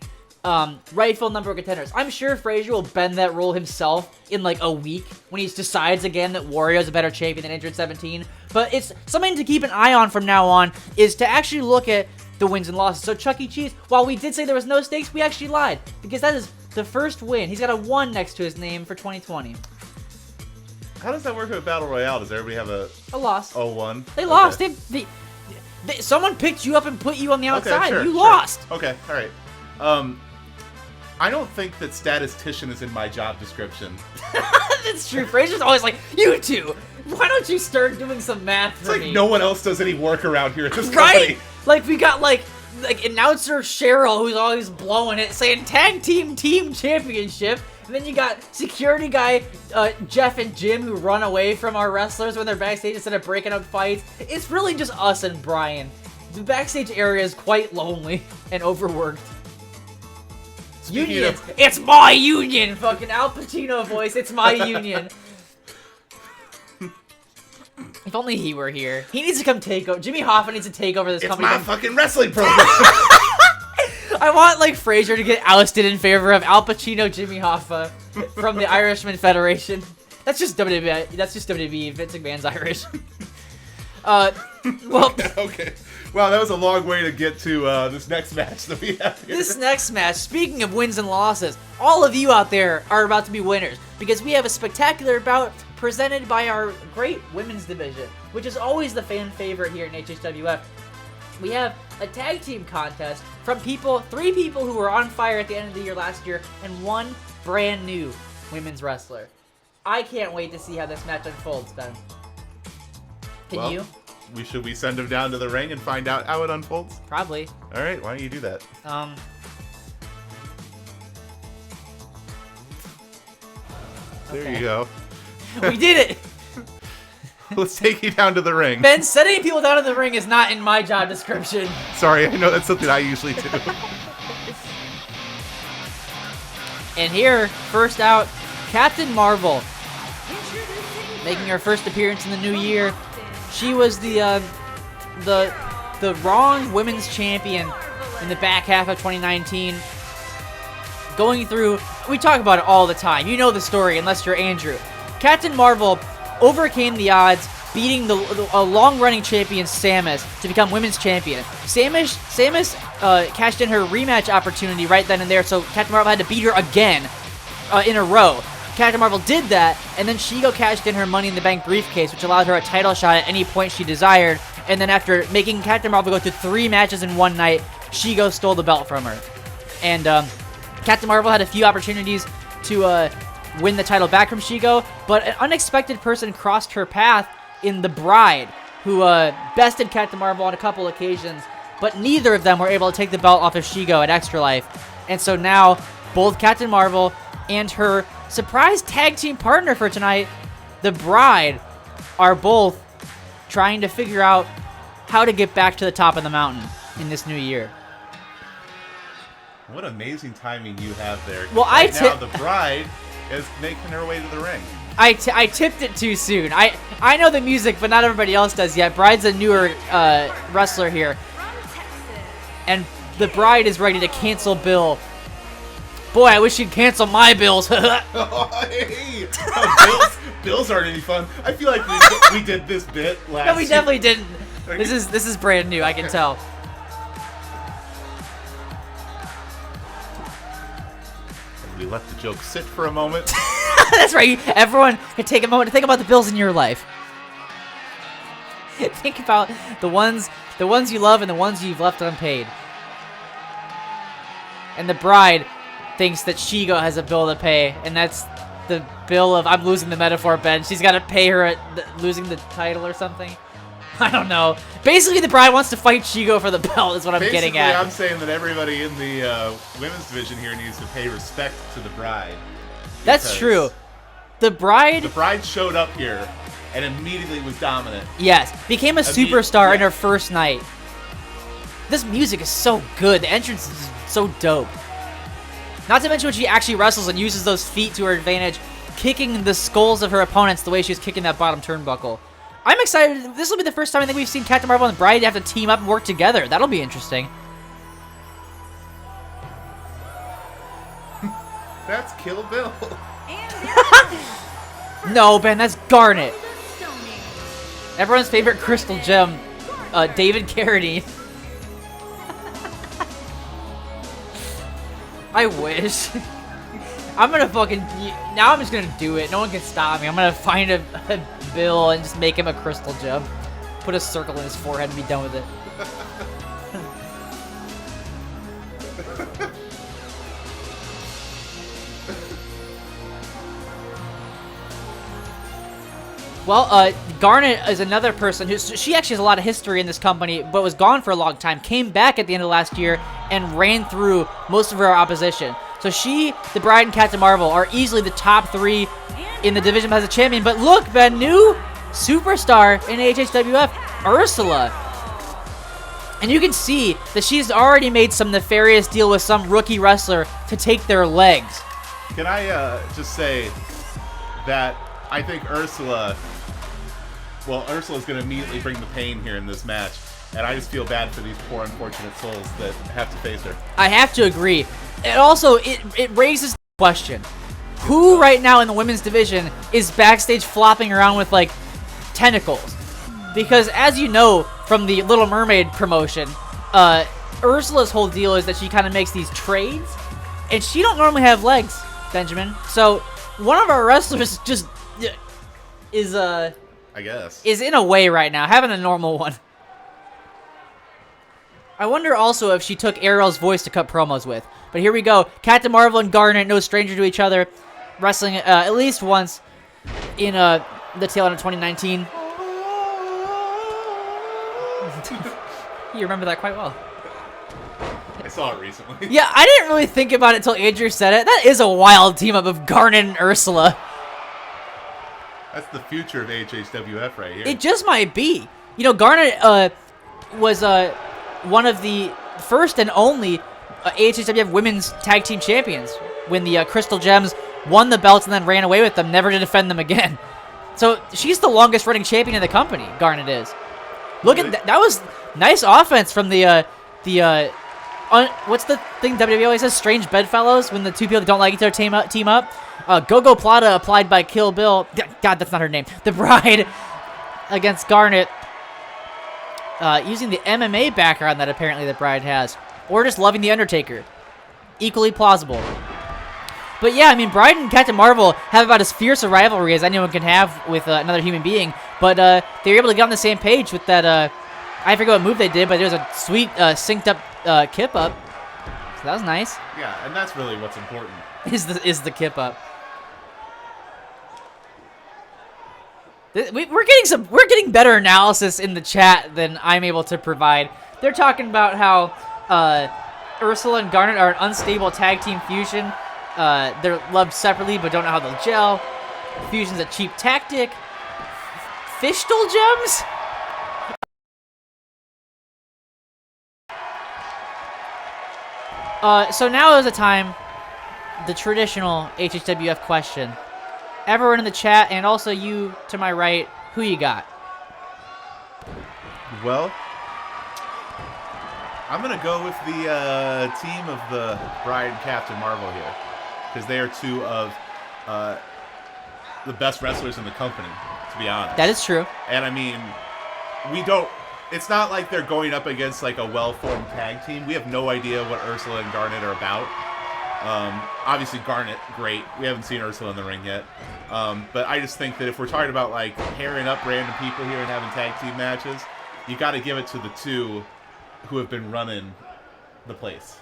rightful number of contenders. I'm sure Frazier will bend that rule himself in like a week when he decides again that Wario's a better champion than Injured 17. But it's something to keep an eye on from now on, is to actually look at the wins and losses. So Chuck E. Cheese, while we did say there was no stakes, we actually lied, because that is the first win. He's got a 1 next to his name for 2020. How does that work with Battle Royale? Does everybody have a loss. 0-1? They lost. Someone picked you up and put you on the outside. Okay, sure, you sure. lost. Okay, all right. I don't think that statistician is in my job description. That's true. Frazier's always like, you two, why don't you start doing some math for It's like me? no one else does any work around here at this Right? company. Like, we got, like announcer Cheryl, who's always blowing it, saying tag team championship. And then you got security guy Jeff and Jim, who run away from our wrestlers when they're backstage instead of breaking up fights. It's really just us and Brian. The backstage area is quite lonely and overworked. Unions. It's my union. Fucking Al Pacino voice. It's my union. If only he were here. He needs to come take over. Jimmy Hoffa needs to take over this company. It's my fucking wrestling program. I want, like, Frazier to get ousted in favor of Al Pacino, Jimmy Hoffa from the Irishman Federation. That's just WWE. That's just WWE. Vince McMahon's Irish. Well. Okay. Wow, that was a long way to get to this next match that we have here. This next match, speaking of wins and losses, all of you out there are about to be winners, because we have a spectacular bout presented by our great women's division, which is always the fan favorite here in HHWF. We have a tag team contest from 3 people who were on fire at the end of the year last year, and 1 brand new women's wrestler. I can't wait to see how this match unfolds, Ben. Can you? Should we send him down to the ring and find out how it unfolds? Probably. All right, why don't you do that? There you go. We did it! Let's take you down to the ring. Ben, sending people down to the ring is not in my job description. Sorry, I know that's something I usually do. And here, first out, Captain Marvel. Introducing making her first appearance in the new year. She was the wrong women's champion in the back half of 2019. Going through, we talk about it all the time. You know the story, unless you're Andrew. Captain Marvel overcame the odds, beating a long-running champion, Samus, to become women's champion. Samus cashed in her rematch opportunity right then and there, so Captain Marvel had to beat her again in a row. Captain Marvel did that, and then Shego cashed in her Money in the Bank briefcase, which allowed her a title shot at any point she desired. And then after making Captain Marvel go through 3 matches in one night, Shego stole the belt from her. And Captain Marvel had a few opportunities to win the title back from Shego, but an unexpected person crossed her path in the Bride, who bested Captain Marvel on a couple occasions, but neither of them were able to take the belt off of Shego at Extra Life. And so now, both Captain Marvel and her surprise tag team partner for tonight, the Bride, are both trying to figure out how to get back to the top of the mountain in this new year. What amazing timing you have there. Well, right now the Bride is making her way to the ring. I tipped it too soon. I know the music, but not everybody else does yet. Bride's a newer wrestler here. And the Bride is ready to cancel Bill. Boy, I wish you'd cancel my bills. Hey, bills aren't any fun. I feel like we did this bit last No, we definitely didn't. This is brand new, I can tell. We let the joke sit for a moment. That's right. Everyone can take a moment to think about the bills in your life. Think about the ones you love and the ones you've left unpaid. And the Bride thinks that Shego has a bill to pay, and that's the bill of, I'm losing the metaphor, Ben. She's got to pay her at losing the title or something. I don't know. Basically, the Bride wants to fight Shego for the belt, is what I'm getting at. I'm saying that everybody in the women's division here needs to pay respect to the Bride. That's true. The Bride showed up here and immediately was dominant. Yes, became a superstar in her first night. This music is so good. The entrance is so dope. Not to mention when she actually wrestles and uses those feet to her advantage, kicking the skulls of her opponents the way she was kicking that bottom turnbuckle. I'm excited. This will be the first time I think we've seen Captain Marvel and Bride have to team up and work together. That'll be interesting. That's Kill Bill. No, Ben, that's Garnet. Everyone's favorite crystal gem, David Carradine. I wish. I'm gonna now I'm just gonna do it. No one can stop me. I'm gonna find a bill and just make him a crystal gem. Put a circle in his forehead and be done with it. Well, Garnet is another person she actually has a lot of history in this company, but was gone for a long time, came back at the end of last year, and ran through most of her opposition. So she, the Bride, and Captain Marvel are easily the top 3 in the division as a champion. But look, Ben, new superstar in AHHWF, Ursula. And you can see that she's already made some nefarious deal with some rookie wrestler to take their legs. Can I just say that I think Ursula's going to immediately bring the pain here in this match. And I just feel bad for these poor, unfortunate souls that have to face her. I have to agree. It also, it raises the question. Who right now in the women's division is backstage flopping around with, like, tentacles? Because as you know from the Little Mermaid promotion, Ursula's whole deal is that she kind of makes these trades. And she don't normally have legs, Benjamin. So one of our wrestlers just is, I guess, is in a way right now, having a normal one. I wonder also if she took Ariel's voice to cut promos with. But here we go. Captain Marvel and Garnet, no stranger to each other, wrestling at least once in the tail end of 2019. You remember that quite well. I saw it recently. Yeah, I didn't really think about it until Andrew said it. That is a wild team up of Garnet and Ursula. That's the future of AHHWF right here. It just might be. You know, Garnet was one of the first and only AHHWF women's tag team champions when the Crystal Gems won the belts and then ran away with them, never to defend them again. So she's the longest running champion in the company. Garnet is. Look at that. That was nice offense from the what's the thing WWE always says? Strange bedfellows, when the two people that don't like each other team up. Go-Go Plata applied by Kill Bill. God, that's not her name. The Bride against Garnet. Using the MMA background that apparently the Bride has. Or just loving The Undertaker. Equally plausible. But yeah, I mean, Bride and Captain Marvel have about as fierce a rivalry as anyone can have with another human being. But they were able to get on the same page with that, I forget what move they did, but there was a sweet synced up kip up. So that was nice. Yeah, and that's really what's important. Is the kip up. We're getting better analysis in the chat than I'm able to provide. They're talking about how Ursula and Garnet are an unstable tag team fusion. They're loved separately but don't know how they'll gel. Fusion's a cheap tactic. Fishtal gems? So now is the time, the traditional HHWF question. Everyone in the chat, and also you to my right, who you got? Well, I'm going to go with the team of the Bride and Captain Marvel here, because they are two of the best wrestlers in the company, to be honest. That is true. And I mean, it's not like they're going up against like a well-formed tag team. We have no idea what Ursula and Garnet are about. Obviously Garnet, great. We haven't seen Ursula in the ring yet. But I just think that if we're talking about like pairing up random people here and having tag team matches, you got to give it to the two who have been running the place.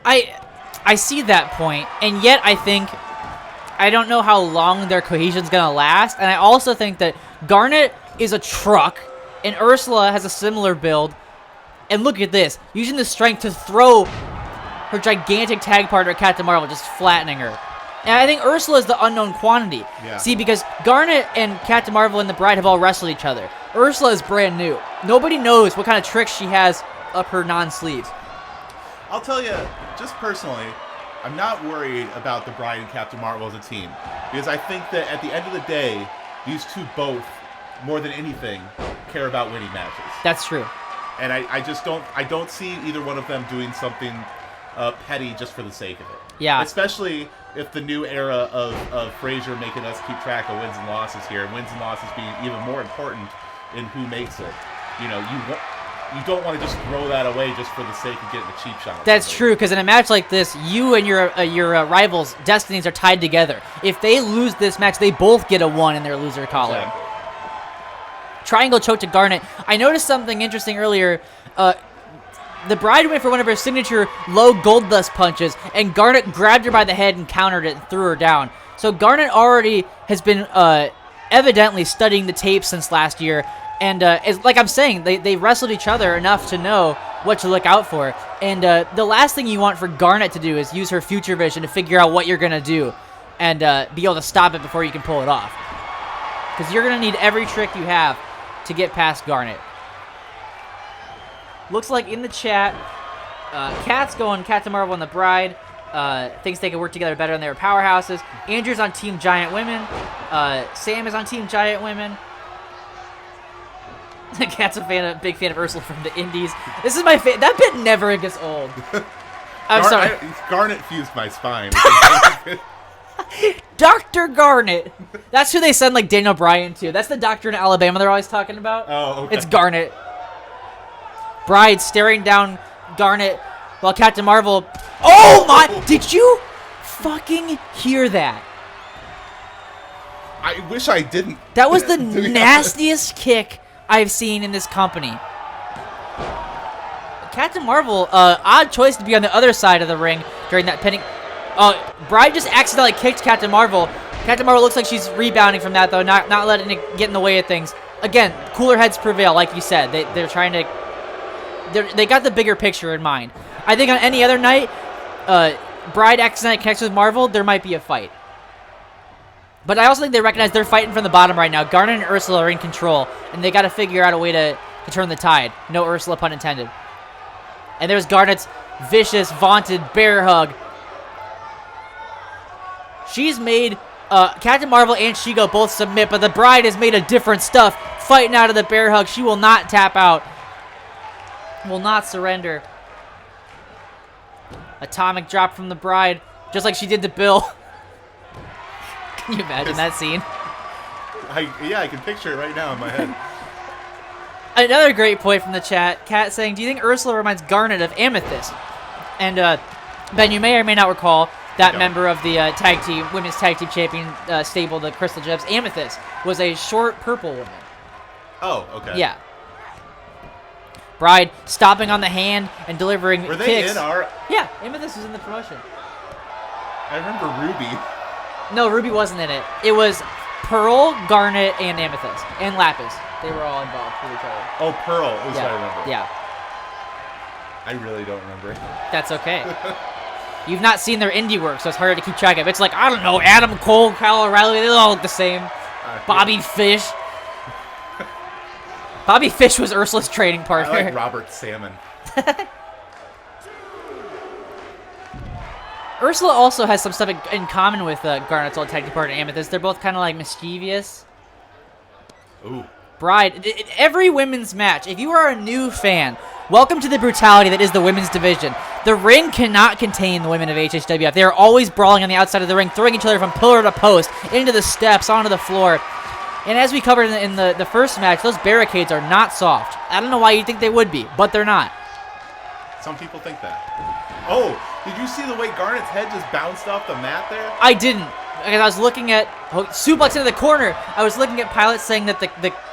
I see that point, and yet I don't know how long their cohesion's gonna last, and I also think that Garnet is a truck, and Ursula has a similar build. And look at this, using the strength to throw her gigantic tag partner, Captain Marvel, just flattening her. And I think Ursula is the unknown quantity. Yeah. See, because Garnet and Captain Marvel and the Bride have all wrestled each other. Ursula is brand new. Nobody knows what kind of tricks she has up her non-sleeves. I'll tell you, just personally, I'm not worried about the Bride and Captain Marvel as a team, because I think that at the end of the day, these two both, more than anything, care about winning matches. That's true. And I don't see either one of them doing something petty just for the sake of it. Yeah. Especially if the new era of Frazier making us keep track of wins and losses here, and wins and losses being even more important in who makes it. You know, you don't want to just throw that away just for the sake of getting a cheap shot. That's true, because in a match like this, you and your rivals' destinies are tied together. If they lose this match, they both get a 1 in their loser column. Exactly. Triangle choke to Garnet. I noticed something interesting earlier. The Bride went for one of her signature low gold dust punches, and Garnet grabbed her by the head and countered it and threw her down. So Garnet already has been evidently studying the tape since last year, and like I'm saying, they wrestled each other enough to know what to look out for. And the last thing you want for Garnet to do is use her future vision to figure out what you're going to do and be able to stop it before you can pull it off. Because you're going to need every trick you have to get past Garnet. Looks like in the chat, Kat's going Captain Marvel and the Bride. Thinks they could work together better than they were powerhouses. Andrew's on Team Giant Women. Sam is on Team Giant Women. Kat's big fan of Ursula from the Indies. This is my favorite. That bit never gets old. I'm sorry. Garnet fused my spine. Dr. Garnet. That's who they send like Daniel Bryan to. That's the doctor in Alabama they're always talking about. Oh, okay. It's Garnet. Bride staring down Garnet while Captain Marvel... Oh my... Did you fucking hear that? I wish I didn't. That was the nastiest kick I've seen in this company. Captain Marvel, odd choice to be on the other side of the ring during that pinning... Bride just accidentally kicked Captain Marvel. Captain Marvel looks like she's rebounding from that, though, not letting it get in the way of things. Again, cooler heads prevail, like you said. They're trying to... They got the bigger picture in mind. I think on any other night, Bride accidentally connects with Marvel, there might be a fight. But I also think they recognize they're fighting from the bottom right now. Garnet and Ursula are in control, and they got to figure out a way to turn the tide. No Ursula, pun intended. And there's Garnet's vicious, vaunted bear hug. She's made Captain Marvel and Shego both submit, but the Bride is made of different stuff. Fighting out of the bear hug. She will not tap out. Will not surrender. Atomic drop from the Bride, just like she did to Bill. Can you imagine that scene? Yeah, I can picture it right now in my head. Another great point from the chat. Kat saying, do you think Ursula reminds Garnet of Amethyst? And Ben, you may or may not recall that member of the women's tag team champion stable, the Crystal Gems. Amethyst was a short purple woman. Oh, okay. Yeah. Bride stopping on the hand and delivering Were they kicks. in our... Yeah, Amethyst was in the promotion. I remember Ruby. No, Ruby wasn't in it. It was Pearl, Garnet, and Amethyst. And Lapis. They were all involved with each other. Oh, Pearl is what I remember. Yeah. I really don't remember. That's okay. You've not seen their indie work, so it's harder to keep track of. It's like, I don't know, Adam Cole, Kyle O'Reilly, they all look the same. Bobby Fish. Bobby Fish was Ursula's training partner. I like Robert Salmon. Ursula also has some stuff in common with Garnet's old tag team partner Amethyst. They're both kind of like mischievous. Ooh. Bride, every women's match, if you are a new fan, welcome to the brutality that is the women's division. The ring cannot contain the women of AHHWF. They are always brawling on the outside of the ring, throwing each other from pillar to post, into the steps, onto the floor. And as we covered in the first match, those barricades are not soft. I don't know why you think they would be, but they're not. Some people think that. Oh, did you see the way Garnet's head just bounced off the mat there? I didn't. Because I was looking at suplex into the corner. I was looking at pilots saying that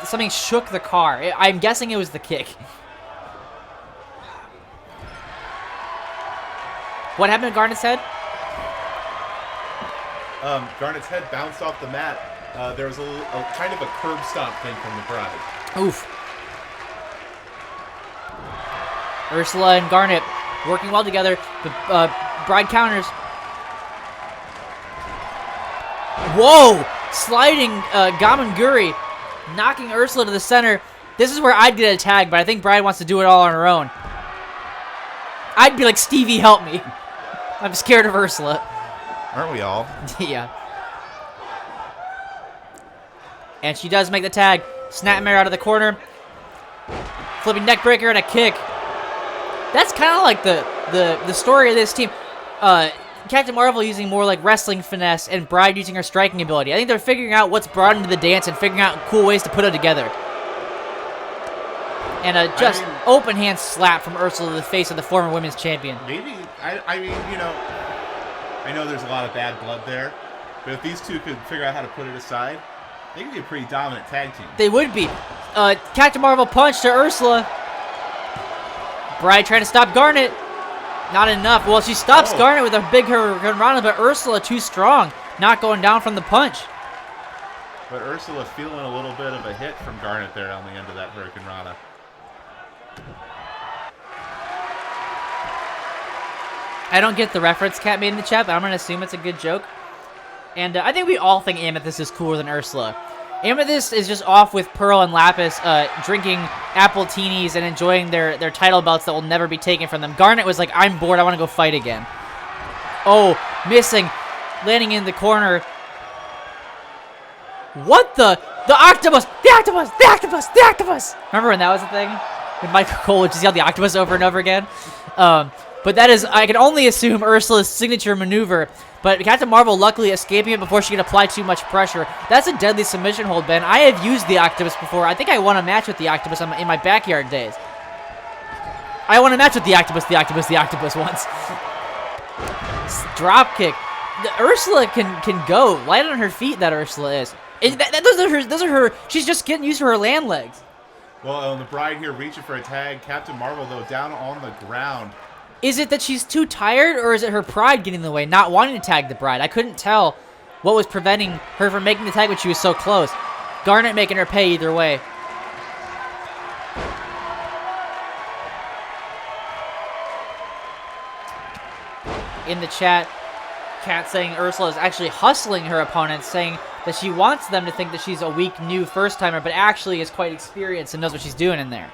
something shook the car. I'm guessing it was the kick. What happened to Garnet's head? Garnet's head bounced off the mat. There was a kind of a curb stomp thing from the Bride. Oof. Ursula and Garnet working well together. The Bride counters. Whoa! Sliding Gamanguri, knocking Ursula to the center. This is where I'd get a tag, but I think Bride wants to do it all on her own. I'd be like, Stevie, help me. I'm scared of Ursula. Aren't we all? Yeah. And she does make the tag. Snapmare out of the corner. Flipping neckbreaker and a kick. That's kind of like the story of this team. Captain Marvel using more like wrestling finesse and Bride using her striking ability. I think they're figuring out what's brought into the dance and figuring out cool ways to put it together. And a open hand slap from Ursula to the face of the former women's champion. Maybe, I mean, you know, I know there's a lot of bad blood there, but if these two could figure out how to put it aside, they could be a pretty dominant tag team. They would be. Captain Marvel punch to Ursula. Bride trying to stop Garnet. Not enough. Well, she stops Garnet with a big Hurricanrana, but Ursula too strong. Not going down from the punch. But Ursula feeling a little bit of a hit from Garnet there on the end of that Hurricanrana. I don't get the reference Kat made in the chat, but I'm going to assume it's a good joke. And I think we all think Amethyst is cooler than Ursula. Amethyst is just off with Pearl and Lapis, drinking apple teenies and enjoying their title belts that will never be taken from them. Garnet was like, I'm bored, I want to go fight again. Oh, missing. Landing in the corner. What the? The octopus! The octopus! The octopus! The octopus! Remember when that was a thing? When Michael Cole would just yell the octopus over and over again? But that is, I can only assume, Ursula's signature maneuver. But Captain Marvel luckily escaping it before she could apply too much pressure. That's a deadly submission hold, Ben. I have used the octopus before. I think I won a match with the octopus in my backyard days. I won a match with the octopus once. Drop kick. Ursula can go. Light on her feet, that Ursula is. Those are her. She's just getting used to her land legs. Well, the Bride here reaching for a tag. Captain Marvel, though, down on the ground. Is it that she's too tired, or is it her pride getting in the way, not wanting to tag the Bride? I couldn't tell what was preventing her from making the tag when she was so close. Garnet making her pay either way. In the chat, Kat saying Ursula is actually hustling her opponents, saying that she wants them to think that she's a weak new first-timer, but actually is quite experienced and knows what she's doing in there.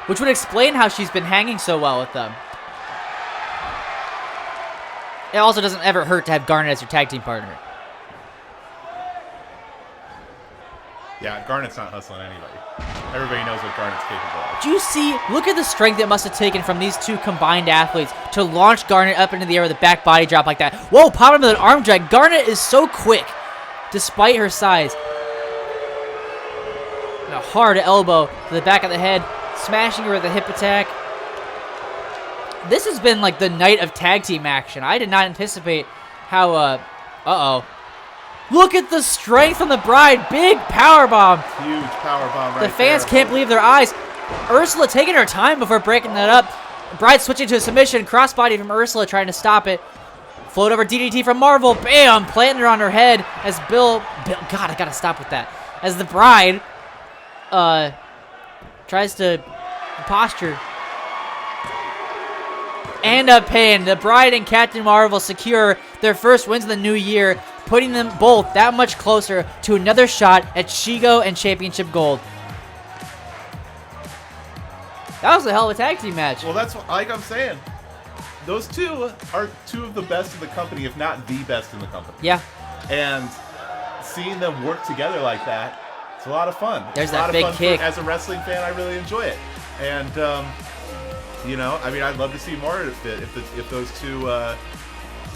Which would explain how she's been hanging so well with them. It also doesn't ever hurt to have Garnet as your tag team partner. Yeah, Garnet's not hustling anybody. Everybody knows what Garnet's capable of. Do you see? Look at the strength it must have taken from these two combined athletes to launch Garnet up into the air with a back body drop like that. Whoa, pop him with an arm drag. Garnet is so quick, despite her size. And a hard elbow to the back of the head, smashing her with a hip attack. This has been like the night of tag team action. I did not anticipate how, uh-oh. Look at the strength on the Bride. Big powerbomb. Huge powerbomb right The fans there. can't believe their eyes. Ursula taking her time before breaking that up. Bride switching to a submission. Crossbody from Ursula trying to stop it. Float over DDT from Marvel. Bam! Planting her on her head as Bill, God, I gotta stop with that. As the Bride, tries to posture. And a pin. The Bride and Captain Marvel secure their first wins of the new year, putting them both that much closer to another shot at Shego and Championship Gold. That was a hell of a tag team match. Well, that's what, like I'm saying. Those two are two of the best in the company, if not the best in the company. Yeah. And seeing them work together like that, it's a lot of fun. There's It's a that lot big of fun kick. As a wrestling fan, I really enjoy it. And, you know, I mean, I'd love to see more of it if those two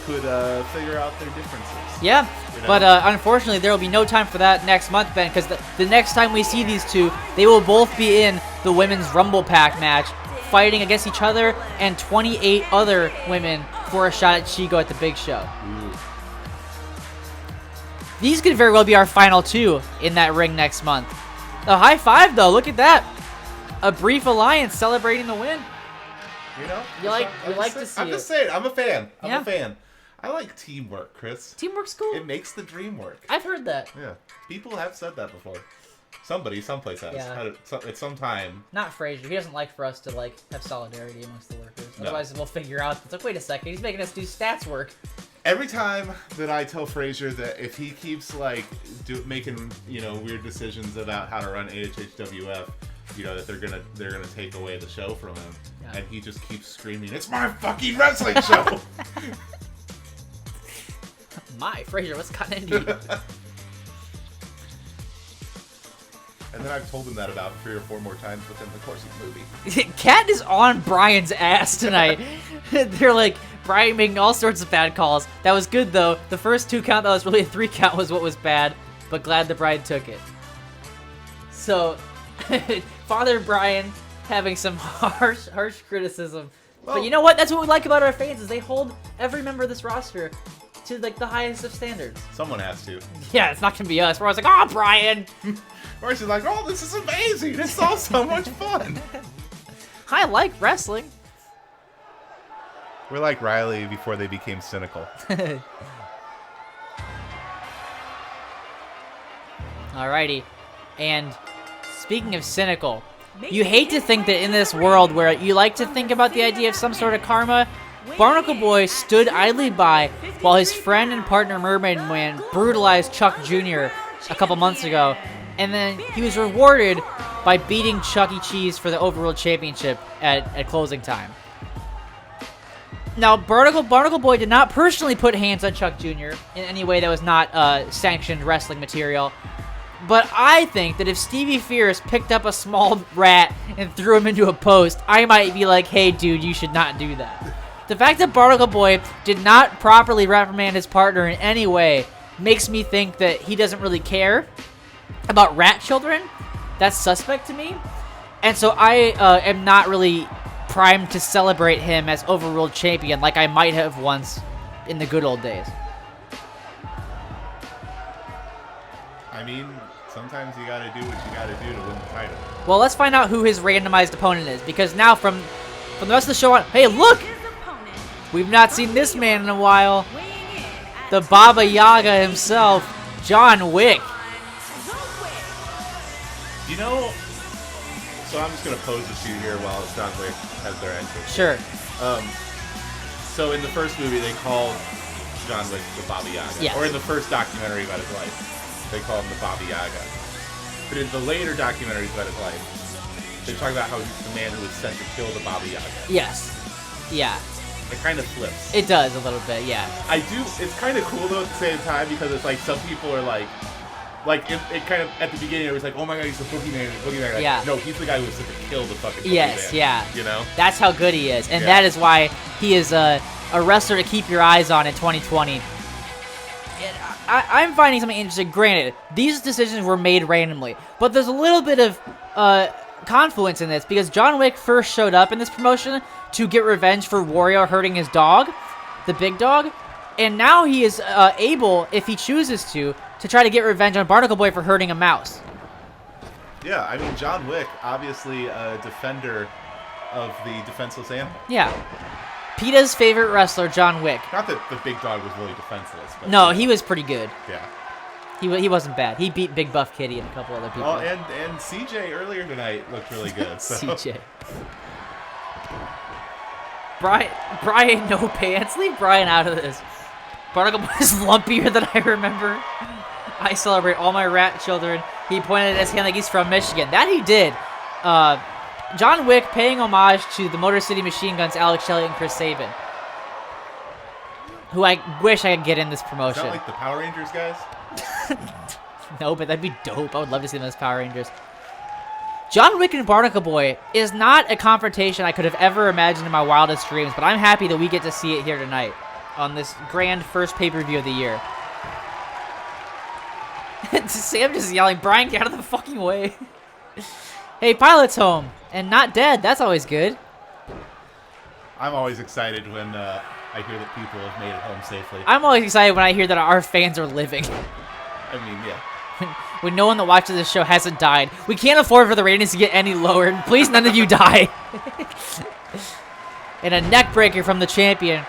could figure out their differences. Yeah, You know? but unfortunately, there will be no time for that next month, Ben, because the next time we see these two, they will both be in the Women's Rumble Pack match, fighting against each other and 28 other women for a shot at Shego at the Big Show. Ooh. These could very well be our final two in that ring next month. A high five, though. Look at that. A brief alliance celebrating the win. You know? You like to see I'm it. just saying, I'm a fan. I'm Yeah. a fan. I like teamwork, Chris. Teamwork's cool. It makes the dream work. I've heard that. Yeah. People have said that before. Somebody, someplace has. Yeah. At some time. Not Frazier. He doesn't like for us to like have solidarity amongst the workers. No. Otherwise, we'll figure out. It's like, wait a second. He's making us do stats work. Every time that I tell Frazier that if he keeps like making weird decisions about how to run AHHWF, that they're gonna take away the show from him, Yeah. and he just keeps screaming, "It's my fucking wrestling show!" My Frazier, what's gotten into you? And then I've told him that about 3 or 4 more times within the course of the movie. Cat is on Brian's ass tonight. They're like, Brian making all sorts of bad calls. That was good, though. The first 2 count, that was really a 3 count, was what was bad. But glad the bride took it. So, Father Brian having some harsh criticism. Well- But you know what? That's what we like about our fans, is they hold every member of this roster to like the highest of standards. Someone has to. Yeah, it's not gonna be us. We're always like, oh, Brian! Or she's like, "Oh, this is amazing! It's all so much fun." I like wrestling. We're like Riley before they became cynical. Alrighty. And speaking of cynical, you hate to think that in this world where you like to think about the idea of some sort of karma, Barnacle Boy stood idly by while his friend and partner Mermaid Man brutalized Chuck Jr. a couple months ago, and then he was rewarded by beating Chuck E. Cheese for the overall championship at closing time. Now, Barnacle Boy did not personally put hands on Chuck Jr. in any way that was not sanctioned wrestling material. But I think that if Stevie Fierce picked up a small rat and threw him into a post, I might be like, hey, dude, you should not do that. The fact that Barnacle Boy did not properly reprimand his partner in any way makes me think that he doesn't really care about rat children. That's suspect to me. And so I am not really primed to celebrate him as overruled champion like I might have once in the good old days. I mean, sometimes you gotta do what you gotta do to win the title. Well, let's find out who his randomized opponent is, because now from the rest of the show on, hey, look! His opponent, We've not seen this man in a while. weighing in at The Baba Yaga himself, John Wick. the Wick. You know, so I'm just gonna pose the shoot here while John Wick has their entrance. Sure. So in the first movie, they called John Wick the Baba Yaga. Yes. Or in the first documentary about his life, they call him the Baba Yaga. But in the later documentaries about his life, they talk about how he's the man who was sent to kill the Baba Yaga. Yes. Yeah. It kind of flips. It does a little bit, yeah. It's kind of cool though at the same time, because it's like some people are like, Like, it kind of, at the beginning, it was like, oh my god, he's the boogeyman, Like, Yeah. no, he's the guy who was going to kill the fucking Yes, boogeyman. yeah. You know? That's how good he is. And Yeah. that is why he is a wrestler to keep your eyes on in 2020. And I'm finding something interesting. Granted, these decisions were made randomly, but there's a little bit of confluence in this because John Wick first showed up in this promotion to get revenge for Wario hurting his dog, the big dog, and now he is able, if he chooses to try to get revenge on Barnacle Boy for hurting a mouse. Yeah, I mean, John Wick, obviously a defender of the defenseless animal. Yeah. PETA's favorite wrestler, John Wick. Not that the big dog was really defenseless. But No, he was pretty good. Yeah. He wasn't bad. He beat Big Buff Kitty and a couple other people. Oh, and CJ earlier tonight looked really good. So. CJ. Brian, no pants. Leave Brian out of this. Barnacle Boy is lumpier than I remember. I celebrate all my rat children. He pointed at his hand like he's from Michigan. That he did. John Wick paying homage to the Motor City Machine Guns, Alex Shelley and Chris Sabin, who I wish I could get in this Is promotion. that like the Power Rangers guys? No, but that'd be dope. I would love to see them as Power Rangers. John Wick and Barnacle Boy is not a confrontation I could have ever imagined in my wildest dreams, but I'm happy that we get to see it here tonight on this grand first pay-per-view of the year. Sam just yelling, Brian, get out of the fucking way. Hey, Pilot's home and not dead. That's always good. I'm always excited when I hear that people have made it home safely. I'm always excited when I hear that our fans are living. I mean, yeah. When no one that watches this show hasn't died. We can't afford for the ratings to get any lower. Please, none of you die. And a neck breaker from the champion.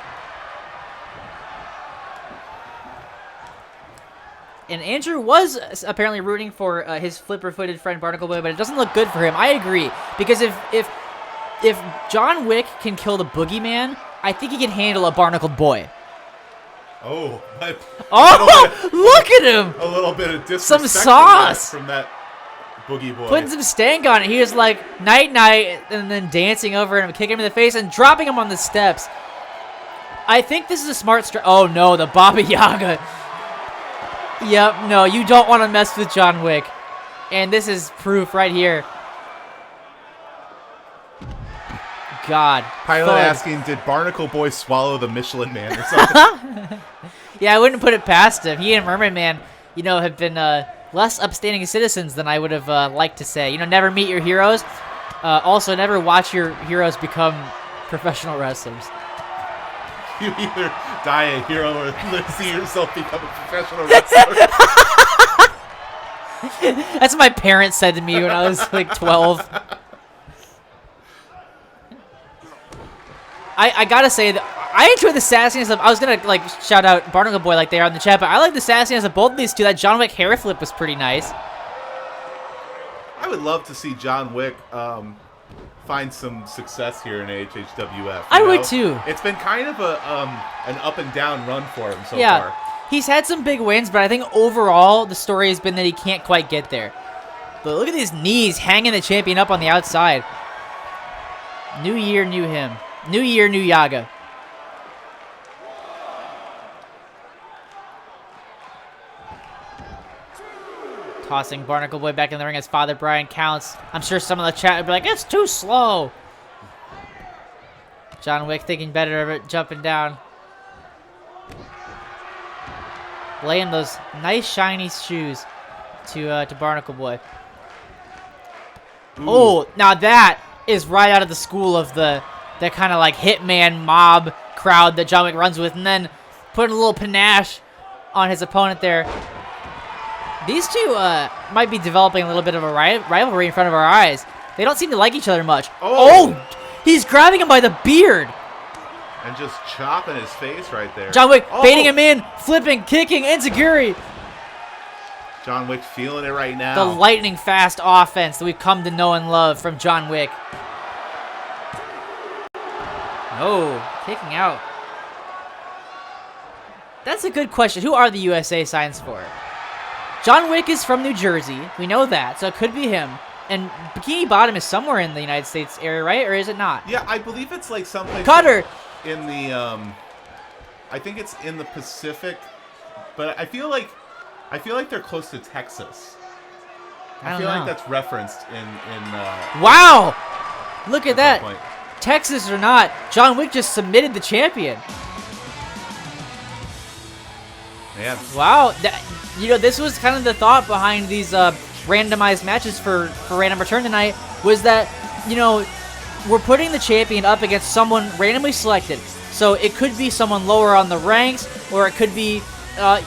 And Andrew was apparently rooting for his flipper-footed friend Barnacle Boy, but it doesn't look good for him. I agree. Because if John Wick can kill the boogeyman, I think he can handle a barnacled boy. Oh, but Oh, look at him! a little bit of disrespect Some sauce! from that boogie boy. Putting some stank on it. He was like, night, night, and then dancing over him, kicking him in the face, and dropping him on the steps. I think this is a smart Oh, no, the Baba Yaga. Yep, no, you don't want to mess with John Wick. And this is proof right here. God. Pilot Thud. asking, did Barnacle Boy swallow the Michelin Man or something? Yeah, I wouldn't put it past him. He and Mermaid Man, have been less upstanding citizens than I would have liked to say. Never meet your heroes. Also, never watch your heroes become professional wrestlers. You either die a hero or see yourself become a professional wrestler. That's what my parents said to me when I was like 12. I gotta say that I enjoy the sassiness of. I was gonna shout out Barnacle Boy like they are in the chat, but I like the sassiness of both of these two. That John Wick hair flip was pretty nice. I would love to see John Wick find some success here in AHHWF. I would too. It's been kind of an up and down run for him so Yeah, far. he's had some big wins, but I think overall the story has been that he can't quite get there. But look at his knees hanging the champion up on the outside. New year, new him. New year, new Yaga. Tossing Barnacle Boy back in the ring as Father Brian counts. I'm sure some of the chat would be like, it's too slow. John Wick thinking better of it, jumping down. Laying those nice shiny shoes to Barnacle Boy. Ooh. Oh, now that is right out of the school of the kind of like hitman mob crowd that John Wick runs with, and then putting a little panache on his opponent there. These two might be developing a little bit of a rivalry in front of our eyes. They don't seem to like each other much. Oh, he's grabbing him by the beard. And just chopping his face right there. John Wick baiting him in, flipping, kicking, enziguri. John Wick feeling it right now. The lightning fast offense that we've come to know and love from John Wick. Oh, kicking out. That's a good question. Who are the USA signs for? John Wick is from New Jersey. We know that, so it could be him. And Bikini Bottom is somewhere in the United States area, right? Or is it not? Yeah, I believe it's like someplace Cutter! in the I think it's in the Pacific, but I feel like I feel like they're close to Texas. I don't feel know. like that's referenced in Wow! Look at that. point. Texas or not, John Wick just submitted the champion. Man. Wow. This was kind of the thought behind these randomized matches for Random Return tonight, was that, we're putting the champion up against someone randomly selected. So it could be someone lower on the ranks, or it could be, a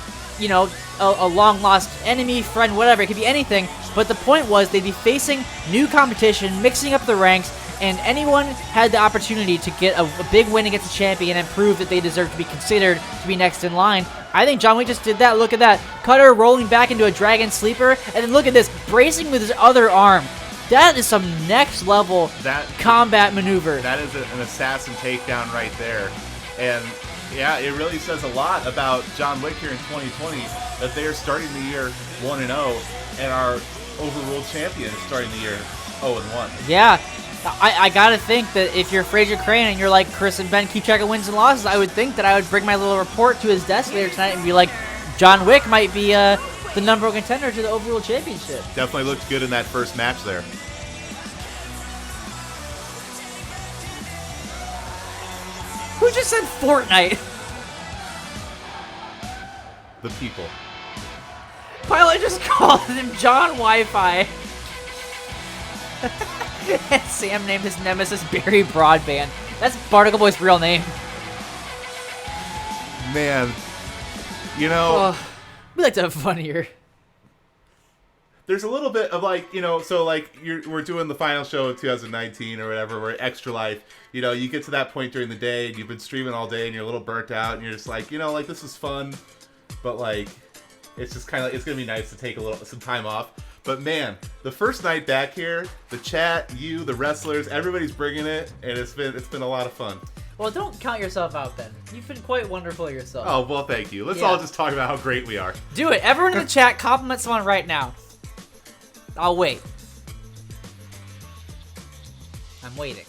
long-lost enemy, friend, whatever. It could be anything. But the point was they'd be facing new competition, mixing up the ranks, and anyone had the opportunity to get a big win against the champion and prove that they deserve to be considered to be next in line. I think John Wick just did that. Look at that. Cutter rolling back into a dragon sleeper, and then look at this, bracing with his other arm. That is some next-level combat maneuver. That is an assassin takedown right there. And, yeah, it really says a lot about John Wick here in 2020 that they are starting the year 1-0, and our overruled champion is starting the year 0-1. Yeah. I gotta think that if you're Fraser Crane and you're like, Chris and Ben keep track of wins and losses, I would think that I would bring my little report to his desk later tonight and be like, John Wick might be the number one contender to the overall championship. Definitely looked good in that first match there. Who just said Fortnite? The people. Pilot just called him John Wi-Fi. And Sam named his nemesis Barry Broadband. That's Barnacle Boy's real name. Man, we like to have fun here. There's a little bit of we're doing the final show of 2019 or whatever, we're Extra Life. You get to that point during the day and you've been streaming all day and you're a little burnt out and you're just like, this is fun, but it's just kind of, it's going to be nice to take some time off. But man, the first night back here, the chat, the wrestlers, everybody's bringing it, and it's been a lot of fun. Well, don't count yourself out, Ben. You've been quite wonderful yourself. Oh, well, thank you. Let's all just talk about how great we are. Do it. Everyone in the chat, compliment someone right now. I'll wait. I'm waiting.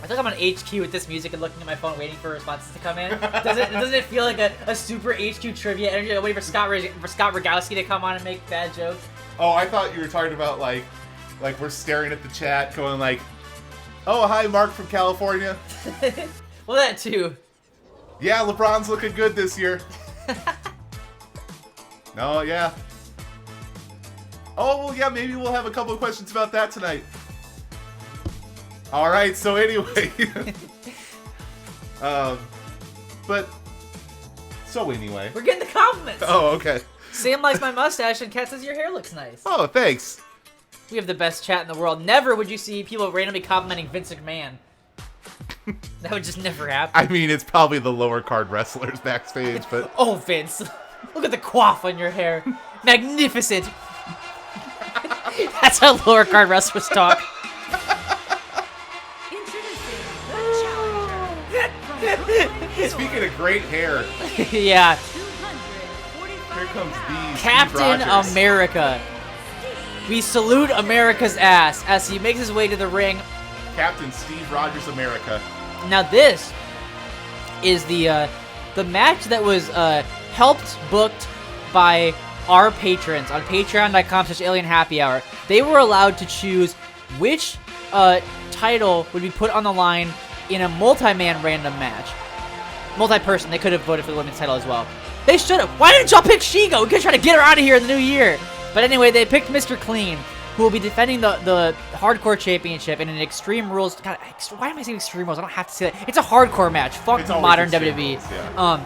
I feel like I'm on HQ with this music and looking at my phone waiting for responses to come in. Doesn't it feel like a super HQ trivia energy? Like waiting for Scott Rogowski to come on and make bad jokes? Oh, I thought you were talking about like we're staring at the chat going like, oh, hi, Mark from California. Well, that too. Yeah, LeBron's looking good this year. No, yeah. Oh, well, yeah, maybe we'll have a couple of questions about that tonight. All right, so anyway. Anyway. We're getting the compliments. Oh, okay. Sam likes my mustache and Kat says your hair looks nice. Oh, thanks. We have the best chat in the world. Never would you see people randomly complimenting Vince McMahon. That would just never happen. I mean, it's probably the lower card wrestlers backstage, but... Oh, Vince. Look at the coif on your hair. Magnificent. That's how lower card wrestlers talk. Speaking of great hair, Yeah. here comes the Captain America. We salute America's ass as he makes his way to the ring. Captain Steve Rogers America. Now this is the match that was helped booked by our patrons on patreon.com/alienhappyhour. They were allowed to choose which title would be put on the line in a multi-man random match. Multi-person, they could have voted for the women's title as well. They should have. Why didn't y'all pick Shego? We could try to get her out of here in the new year. But anyway, they picked Mr. Clean, who will be defending the Hardcore Championship in an Extreme Rules. God, why am I saying Extreme Rules? I don't have to say that. It's a hardcore match. Fuck It's always modern Extreme WWE. Rules, yeah.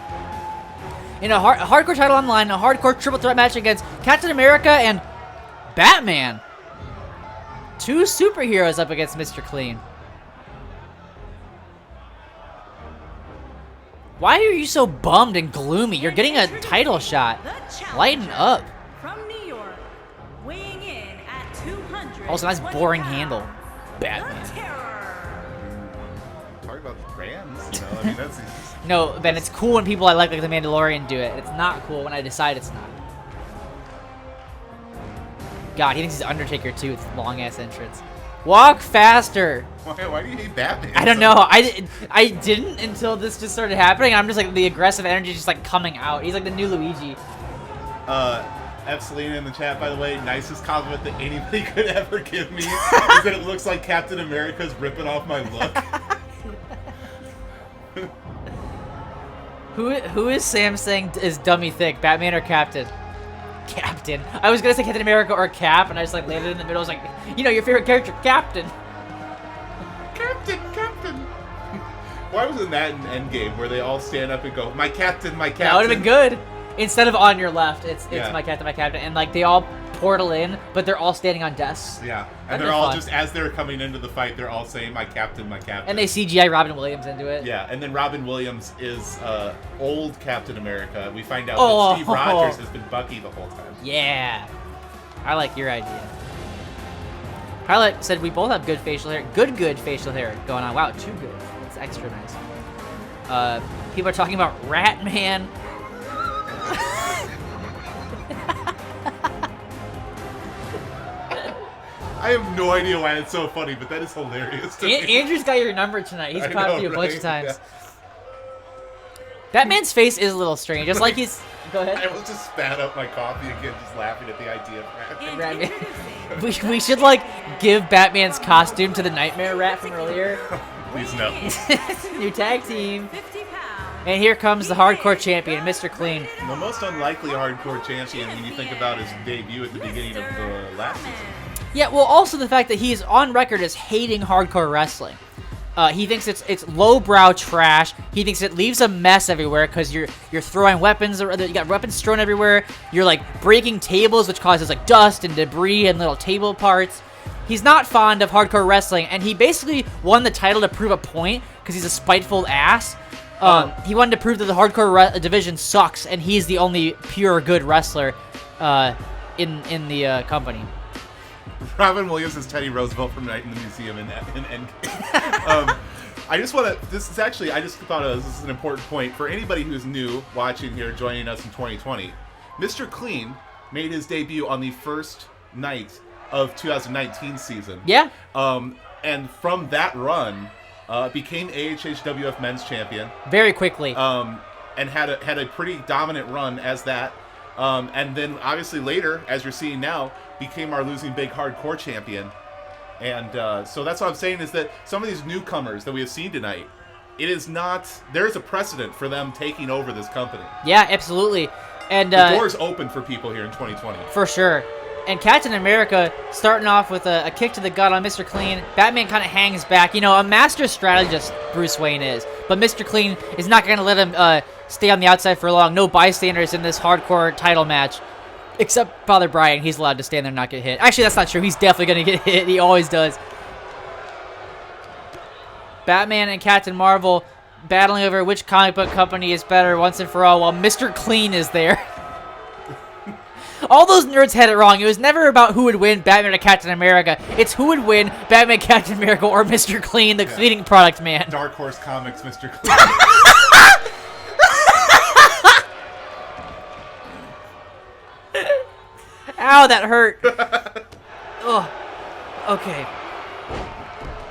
In a hardcore title online, a hardcore triple threat match against Captain America and Batman. Two superheroes up against Mr. Clean. Why are you so bummed and gloomy? You're getting a title shot. Lighten up. From New York, weighing in at 200. Also, nice boring handle. Batman. Talk about brands, I mean, that's... No, Ben, it's cool when people I like the Mandalorian do it. It's not cool when I decide it's not. God, he thinks he's Undertaker too with long ass entrance. Walk faster. Why do you hate Batman? I don't know. I didn't until this just started happening. I'm just like the aggressive energy just like coming out. He's like the new Luigi. F. Selena in the chat, by the way, nicest compliment that anybody could ever give me is that it looks like Captain America's ripping off my look. Who is Sam saying is dummy thick, Batman or Captain? Captain. I was gonna say Captain America or Cap, and I just like landed in the middle. I was like, you know, your favorite character, Captain. Captain. Why wasn't that in Endgame where they all stand up and go, my captain, my captain? That would have been good. Instead of on your left, it's Yeah. my captain, and like they all portal in, but they're all standing on desks. Yeah, That'd and be they're all fun. just, as they're coming into the fight, they're all saying, my captain, my captain. And they CGI Robin Williams into it. Yeah, and then Robin Williams is old Captain America. We find out Oh. that Steve Rogers has been Bucky the whole time. Yeah. I like your idea. Pilot said we both have good facial hair. Good facial hair going on. Wow, too good. That's extra nice. People are talking about Rat Man. I have no idea why it's so funny, but that is hilarious to me. Andrew's got your number tonight. He's I caught know, you a bunch right? of times. Yeah. Batman's face is a little strange. Just like he's... Go ahead. I almost just spat up my coffee again, just laughing at the idea of that. And Batman. introducing We should, like, give Batman's costume to the Nightmare Rat from earlier. Please no. New tag team. 50 pounds. And here comes the hardcore champion, Mr. Clean. The most unlikely hardcore champion when you think about his debut at the beginning of the last season. Yeah, well, also the fact that he's on record as hating hardcore wrestling. He thinks it's lowbrow trash. He thinks it leaves a mess everywhere because you're throwing weapons, or you got weapons thrown everywhere. You're like breaking tables, which causes like dust and debris and little table parts. He's not fond of hardcore wrestling, and he basically won the title to prove a point because he's a spiteful ass. He wanted to prove that the hardcore division sucks, and he's the only pure good wrestler in the company. Robin Williams is Teddy Roosevelt from Night in the Museum in Endgame. I just want to, I just thought this is an important point for anybody who's new watching here, joining us in 2020. Mr. Clean made his debut on the first night of 2019 season. Yeah. And from that run, became AHHWF Men's Champion. Very quickly. And had a pretty dominant run as that. And then obviously later, as you're seeing now, became our losing big hardcore champion. And so that's what I'm saying is that some of these newcomers that we have seen tonight, there is a precedent for them taking over this company. Yeah, absolutely. And The door's open for people here in 2020. for sure. And Captain America starting off with a kick to the gut on Mr. Clean. Batman kind of hangs back. You know, a master strategist Bruce Wayne is. But Mr. Clean is not going to let him stay on the outside for long. No bystanders in this hardcore title match. Except Father Brian. He's allowed to stand there and not get hit. Actually, that's not true. He's definitely going to get hit. He always does. Batman and Captain Marvel battling over which comic book company is better once and for all while Mr. Clean is there. All those nerds had it wrong. It was never about who would win, Batman or Captain America. It's who would win, Batman, Captain America, or Mr. Clean, the cleaning product man. Dark Horse Comics, Mr. Clean. Ow, that hurt. Ugh. Okay.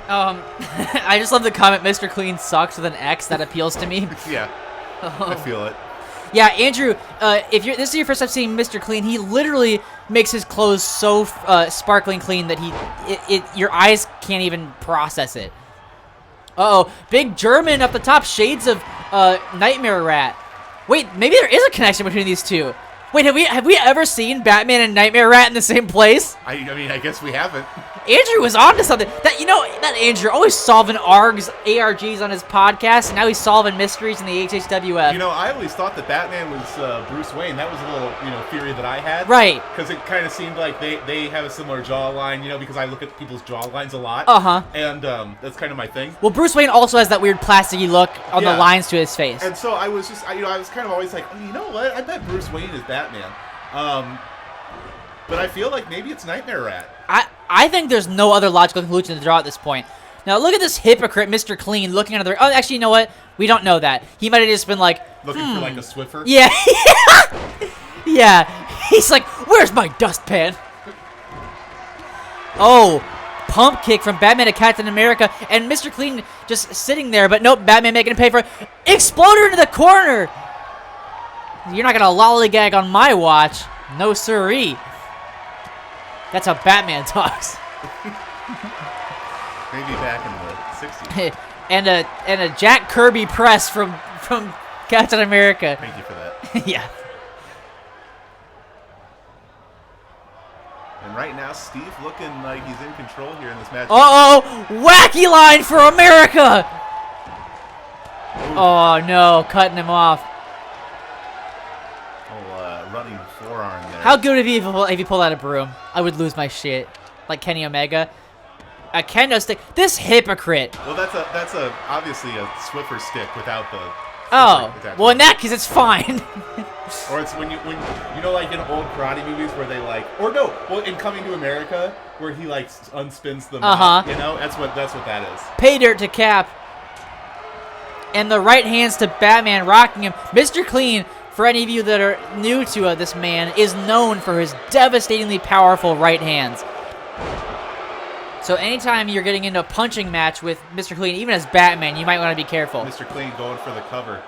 I just love the comment, Mr. Clean sucks with an X. That appeals to me. Yeah, I feel it. Yeah, Andrew, if this is your first time seeing Mr. Clean, he literally makes his clothes so sparkling clean that your eyes can't even process it. Uh-oh, big German up the top, shades of Nightmare Rat. Wait, maybe there is a connection between these two. Wait, have we ever seen Batman and Nightmare Rat in the same place? I mean, I guess we haven't. Andrew was onto something. That Andrew always solving ARGs on his podcast, and now he's solving mysteries in the HHWF. You know, I always thought that Batman was Bruce Wayne. That was a little, theory that I had. Right. Because it kind of seemed like they have a similar jawline, because I look at people's jawlines a lot. Uh-huh. And that's kind of my thing. Well, Bruce Wayne also has that weird plasticky look on the lines to his face. And so I was just, I was kind of always like, oh, you know what? I bet Bruce Wayne is Batman. But I feel like maybe it's Nightmare Rat. I think there's no other logical conclusion to draw at this point. Now, look at this hypocrite, Mr. Clean, looking under the... Oh, actually, you know what? We don't know that. He might have just been like... Looking for like a Swiffer? Yeah. Yeah. He's like, where's my dustpan? Oh. pump kick from Batman to Captain America, and Mr. Clean just sitting there, but nope, Batman making him pay for it. Exploder into the corner! You're not gonna lollygag on my watch. No siree. That's how Batman talks. Maybe back in the 60s. and a Jack Kirby press from Captain America. Thank you for that. Yeah. And right now, Steve looking like he's in control here in this match. Uh-oh! Wacky line for America! Ooh. Oh, no. Cutting him off. Running forearm there. How good would it be if he pulled out a broom? I would lose my shit. Like Kenny Omega. A kendo stick. This hypocrite. Well, that's obviously a Swiffer stick without the... Oh. Well, in that case, it's fine. Or it's when you know, like in old karate movies where they like, or no, well, in Coming to America where he like unspins the mouth, you know, that's what that is. Pay dirt to Cap. And the right hands to Batman, rocking him. Mr. Clean, for any of you that are new to this man, is known for his devastatingly powerful right hands. So anytime you're getting into a punching match with Mr. Clean, even as Batman, you might want to be careful. Mr. Clean going for the cover.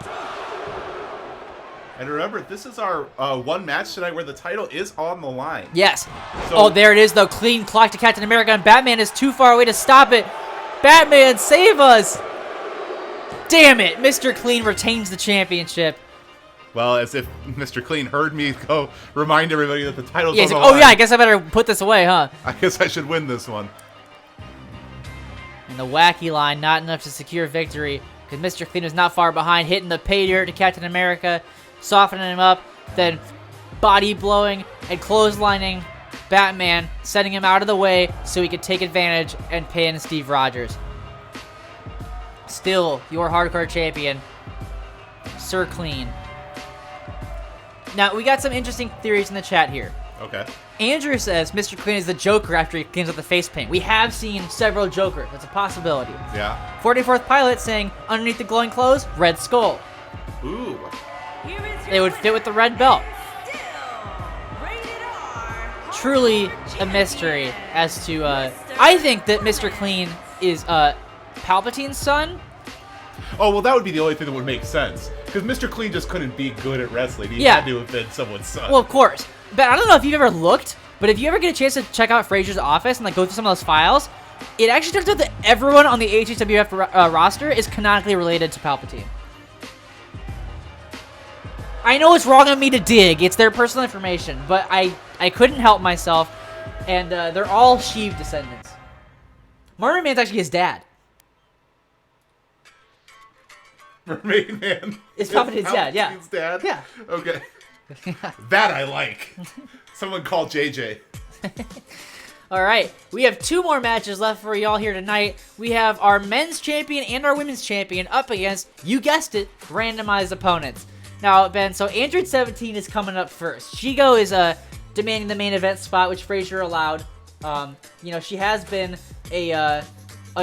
And remember, this is our one match tonight where the title is on the line. Yes. So, oh, there it is, though. Clean clock to Captain America, and Batman is too far away to stop it. Batman, save us! Damn it! Mr. Clean retains the championship. Well, as if Mr. Clean heard me go remind everybody that the title's Yeah, on the like, oh line. yeah, I guess I better put this away, huh? I guess I should win this one. And the wacky line, not enough to secure victory, because Mr. Clean was not far behind, hitting the pay dirt to Captain America, softening him up, then body blowing and clotheslining Batman, setting him out of the way so he could take advantage and pin Steve Rogers. Still, your hardcore champion, Sir Clean. Now, we got some interesting theories in the chat here. Okay. Andrew says Mr. Clean is the Joker after he cleans up the face paint. We have seen several Jokers. That's a possibility. Yeah. 44th Pilot saying, underneath the glowing clothes, Red Skull. Ooh. They would fit with the red belt. Truly a mystery as to, I think that Mr. Clean is, Palpatine's son. Oh, well, that would be the only thing that would make sense. Because Mr. Clean just couldn't be good at wrestling. He had to have been someone's son. Well, of course. But I don't know if you've ever looked, but if you ever get a chance to check out Fraser's office and like go through some of those files, it actually turns out that everyone on the AHHW roster is canonically related to Palpatine. I know it's wrong of me to dig. It's their personal information, but I couldn't help myself, and they're all Sheev descendants. Mermaid Man's actually his dad. Mermaid Man. It's Palpatine's dad, yeah. Palpatine's dad? Yeah. Okay. That I like. Someone call JJ. All right, we have two more matches left for y'all here tonight. We have our men's champion and our women's champion up against, you guessed it, randomized opponents. Now, Ben, so Android 17 is coming up first. Shego is demanding the main event spot, which Fraser allowed. You know, she has been a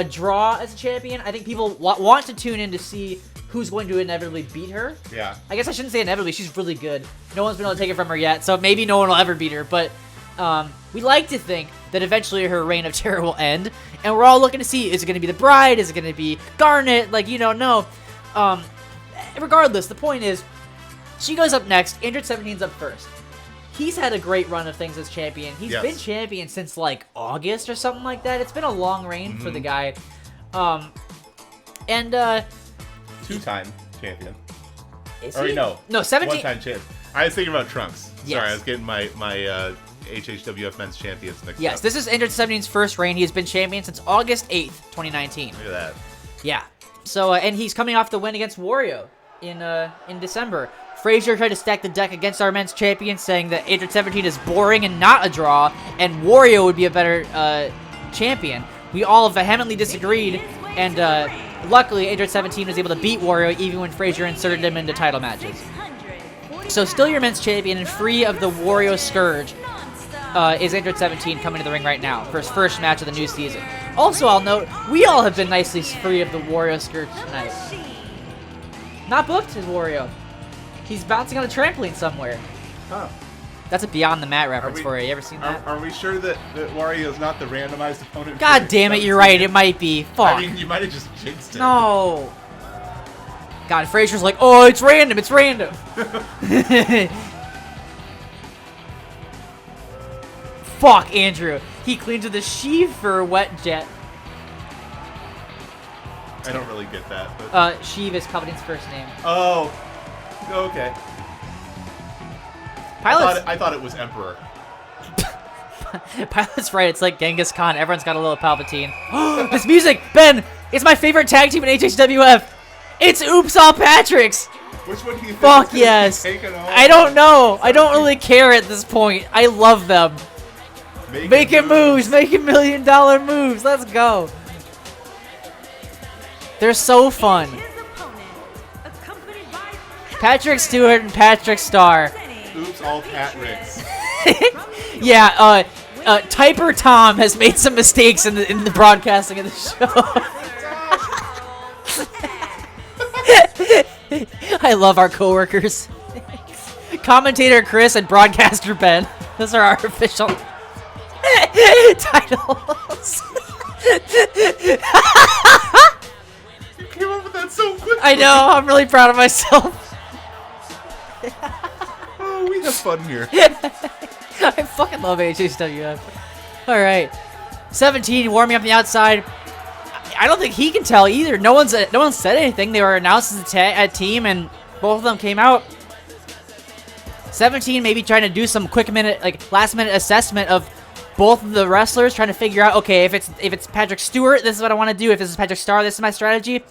draw as a champion. I think people want to tune in to see who's going to inevitably beat her. Yeah. I guess I shouldn't say inevitably. She's really good. No one's been able to take it from her yet, so maybe no one will ever beat her. But we like to think that eventually her reign of terror will end, and we're all looking to see, is it going to be the Bride? Is it going to be Garnet? Like, you don't know. Regardless, the point is, she goes up next. Android 17's up first. He's had a great run of things as champion. He's been champion since, like, August or something like that. It's been a long reign for the guy. Two-time champion. Is or he? no. No, 17. One-time champion. I was thinking about Trunks. Yes. Sorry, I was getting my HHWF men's champions mixed up. Yes, this is Android 17's first reign. He has been champion since August 8th, 2019. Look at that. Yeah. So, and he's coming off the win against Wario in December. Fraser tried to stack the deck against our men's champion, saying that Android 17 is boring and not a draw, and Wario would be a better champion. We all vehemently disagreed, and luckily Android 17 was able to beat Wario even when Fraser inserted him into title matches. So still your men's champion and free of the Wario Scourge is Android 17 coming to the ring right now for his first match of the new season. Also, I'll note, we all have been nicely free of the Wario Scourge tonight. Not booked as Wario. He's bouncing on a trampoline somewhere. Huh. That's a Beyond the Mat reference for you. You ever seen that? Are we sure that Wario's not the randomized opponent? God damn it, you're right. It might be. Fuck. I mean, you might have just jinxed it. No. God, Fraser's like, oh, it's random. It's random. Fuck, Andrew. He cleans with a sheave for wet jet. I don't really get that. But... Sheev is Palpatine's first name. Oh. Okay. Pilot's... I thought it was Emperor. Pilot's right. It's like Genghis Khan. Everyone's got a little Palpatine. This music, Ben. It's my favorite tag team in HHWF. It's Oops All Patrick's. Which one do you think? Fuck yes. I don't know. I don't really care at this point. I love them. Making moves. Making $1 million moves. Let's go. They're so fun. Patrick Stewart and Patrick Starr. Oops, all Patricks. Yeah, Typer Tom has made some mistakes in the broadcasting of the show. I love our coworkers. Commentator Chris and broadcaster Ben. Those are our official titles. You came up with that so quickly. I know. I'm really proud of myself. Oh, we have fun here. I fucking love HHWF. All right, 17 warming up the outside. I don't think he can tell either. No one said anything. They were announced as a team, and both of them came out. 17 maybe trying to do some last minute assessment of both of the wrestlers, trying to figure out, okay, if it's Patrick Stewart, this is what I want to do. If this is Patrick Starr, this is my strategy.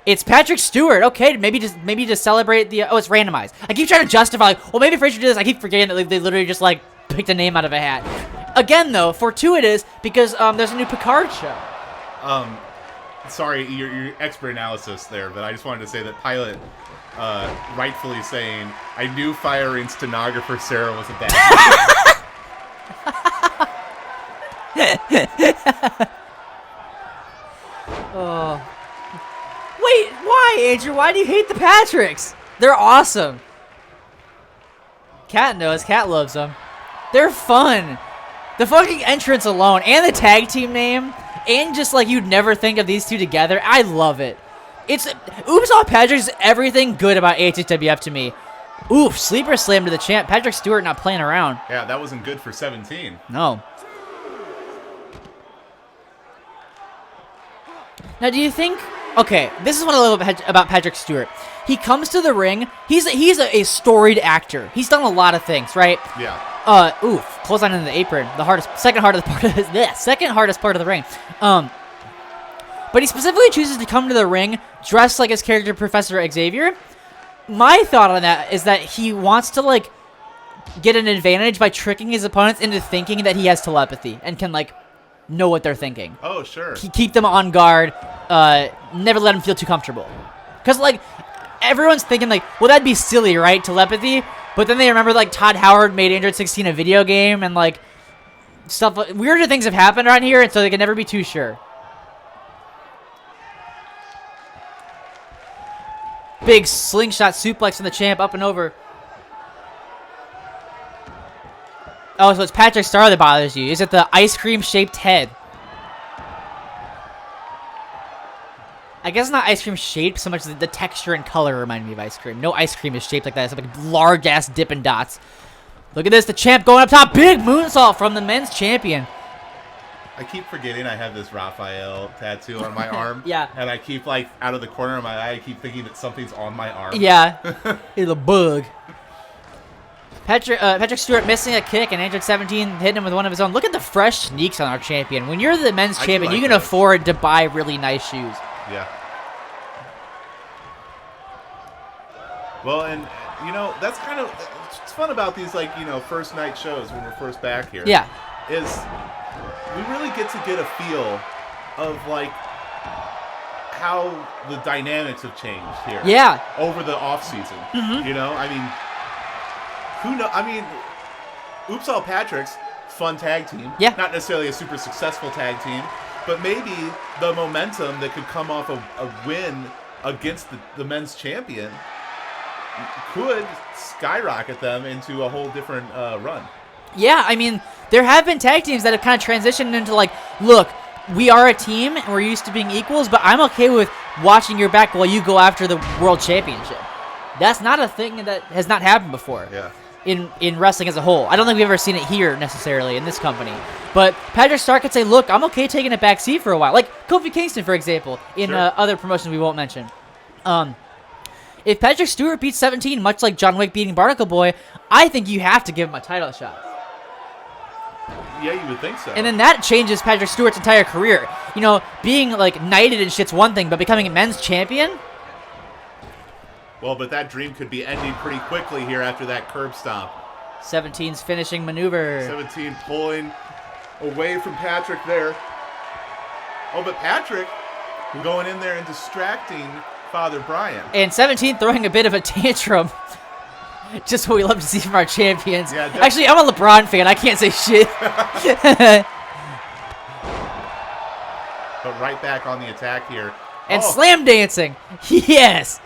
It's Patrick Stewart. Okay, maybe just celebrate the. Oh, it's randomized. I keep trying to justify, like, well, maybe Fraser did this. I keep forgetting that they literally just like picked a name out of a hat. Again, though, fortuitous because there's a new Picard show. Sorry, your expert analysis there, but I just wanted to say that Pilot, rightfully saying, I knew firing stenographer Sarah was a bad idea. Oh. Wait, why, Andrew? Why do you hate the Patricks? They're awesome. Kat knows. Kat loves them. They're fun. The fucking entrance alone, and the tag team name, and just like you'd never think of these two together. I love it. It's Oops All Patrick's is everything good about AHHWF to me. Oof, sleeper slam to the champ. Patrick Stewart not playing around. Yeah, that wasn't good for 17. No. Now, do you think... Okay, this is what I love about Patrick Stewart. He comes to the ring. He's a storied actor. He's done a lot of things, right? Yeah. Clothesline in the apron. Second hardest part of the ring. But he specifically chooses to come to the ring dressed like his character Professor Xavier. My thought on that is that he wants to like get an advantage by tricking his opponents into thinking that he has telepathy and can like know what they're thinking. Oh, sure. Keep them on guard. Never let them feel too comfortable. Because like everyone's thinking like, well, that'd be silly, right? Telepathy. But then they remember like Todd Howard made Android 16 a video game and like stuff. Weirder things have happened around here, and so they can never be too sure. Big slingshot suplex from the champ up and over. Oh, so it's Patrick Starr that bothers you. Is it the ice cream shaped head? I guess it's not ice cream shaped so much as the texture and color remind me of ice cream. No ice cream is shaped like that. It's like large ass Dippin' Dots. Look at this. The champ going up top. Big moonsault from the men's champion. I keep forgetting I have this Raphael tattoo on my arm. Yeah. And I keep, like, out of the corner of my eye, I keep thinking that something's on my arm. Yeah. It's a bug. Patrick Stewart missing a kick, and Android 17 hitting him with one of his own. Look at the fresh sneaks on our champion. When you're the men's champion, you can afford to buy really nice shoes. Yeah. Well, and, you know, that's kind of... What's fun about these, like, you know, first night shows when we're first back here. Yeah. Is... We really get to get a feel of, like, how the dynamics have changed here. Yeah. Over the off-season. Mm-hmm. You know? I mean, who knows? I mean, Oops All Patrick's fun tag team. Yeah. Not necessarily a super successful tag team, but maybe the momentum that could come off of a win against the men's champion could skyrocket them into a whole different run. Yeah, I mean, there have been tag teams that have kind of transitioned into like, look, we are a team and we're used to being equals, but I'm okay with watching your back while you go after the world championship. That's not a thing that has not happened before. Yeah. In wrestling as a whole. I don't think we've ever seen it here necessarily in this company. But Patrick Star could say, look, I'm okay taking a back seat for a while. Like Kofi Kingston, for example, in other promotions we won't mention. If Patrick Stewart beats 17, much like John Wick beating Barnacle Boy, I think you have to give him a title shot. Yeah, you would think so. And then that changes Patrick Stewart's entire career. You know, being like knighted and shit's one thing, but becoming a men's champion? Well, but that dream could be ending pretty quickly here after that curb stomp. 17's finishing maneuver. 17 pulling away from Patrick there. Oh, but Patrick going in there and distracting Father Brian. And 17 throwing a bit of a tantrum. Just what we love to see from our champions. Yeah, actually, I'm a LeBron fan. I can't say shit. But right back on the attack here. And slam dancing. Yes.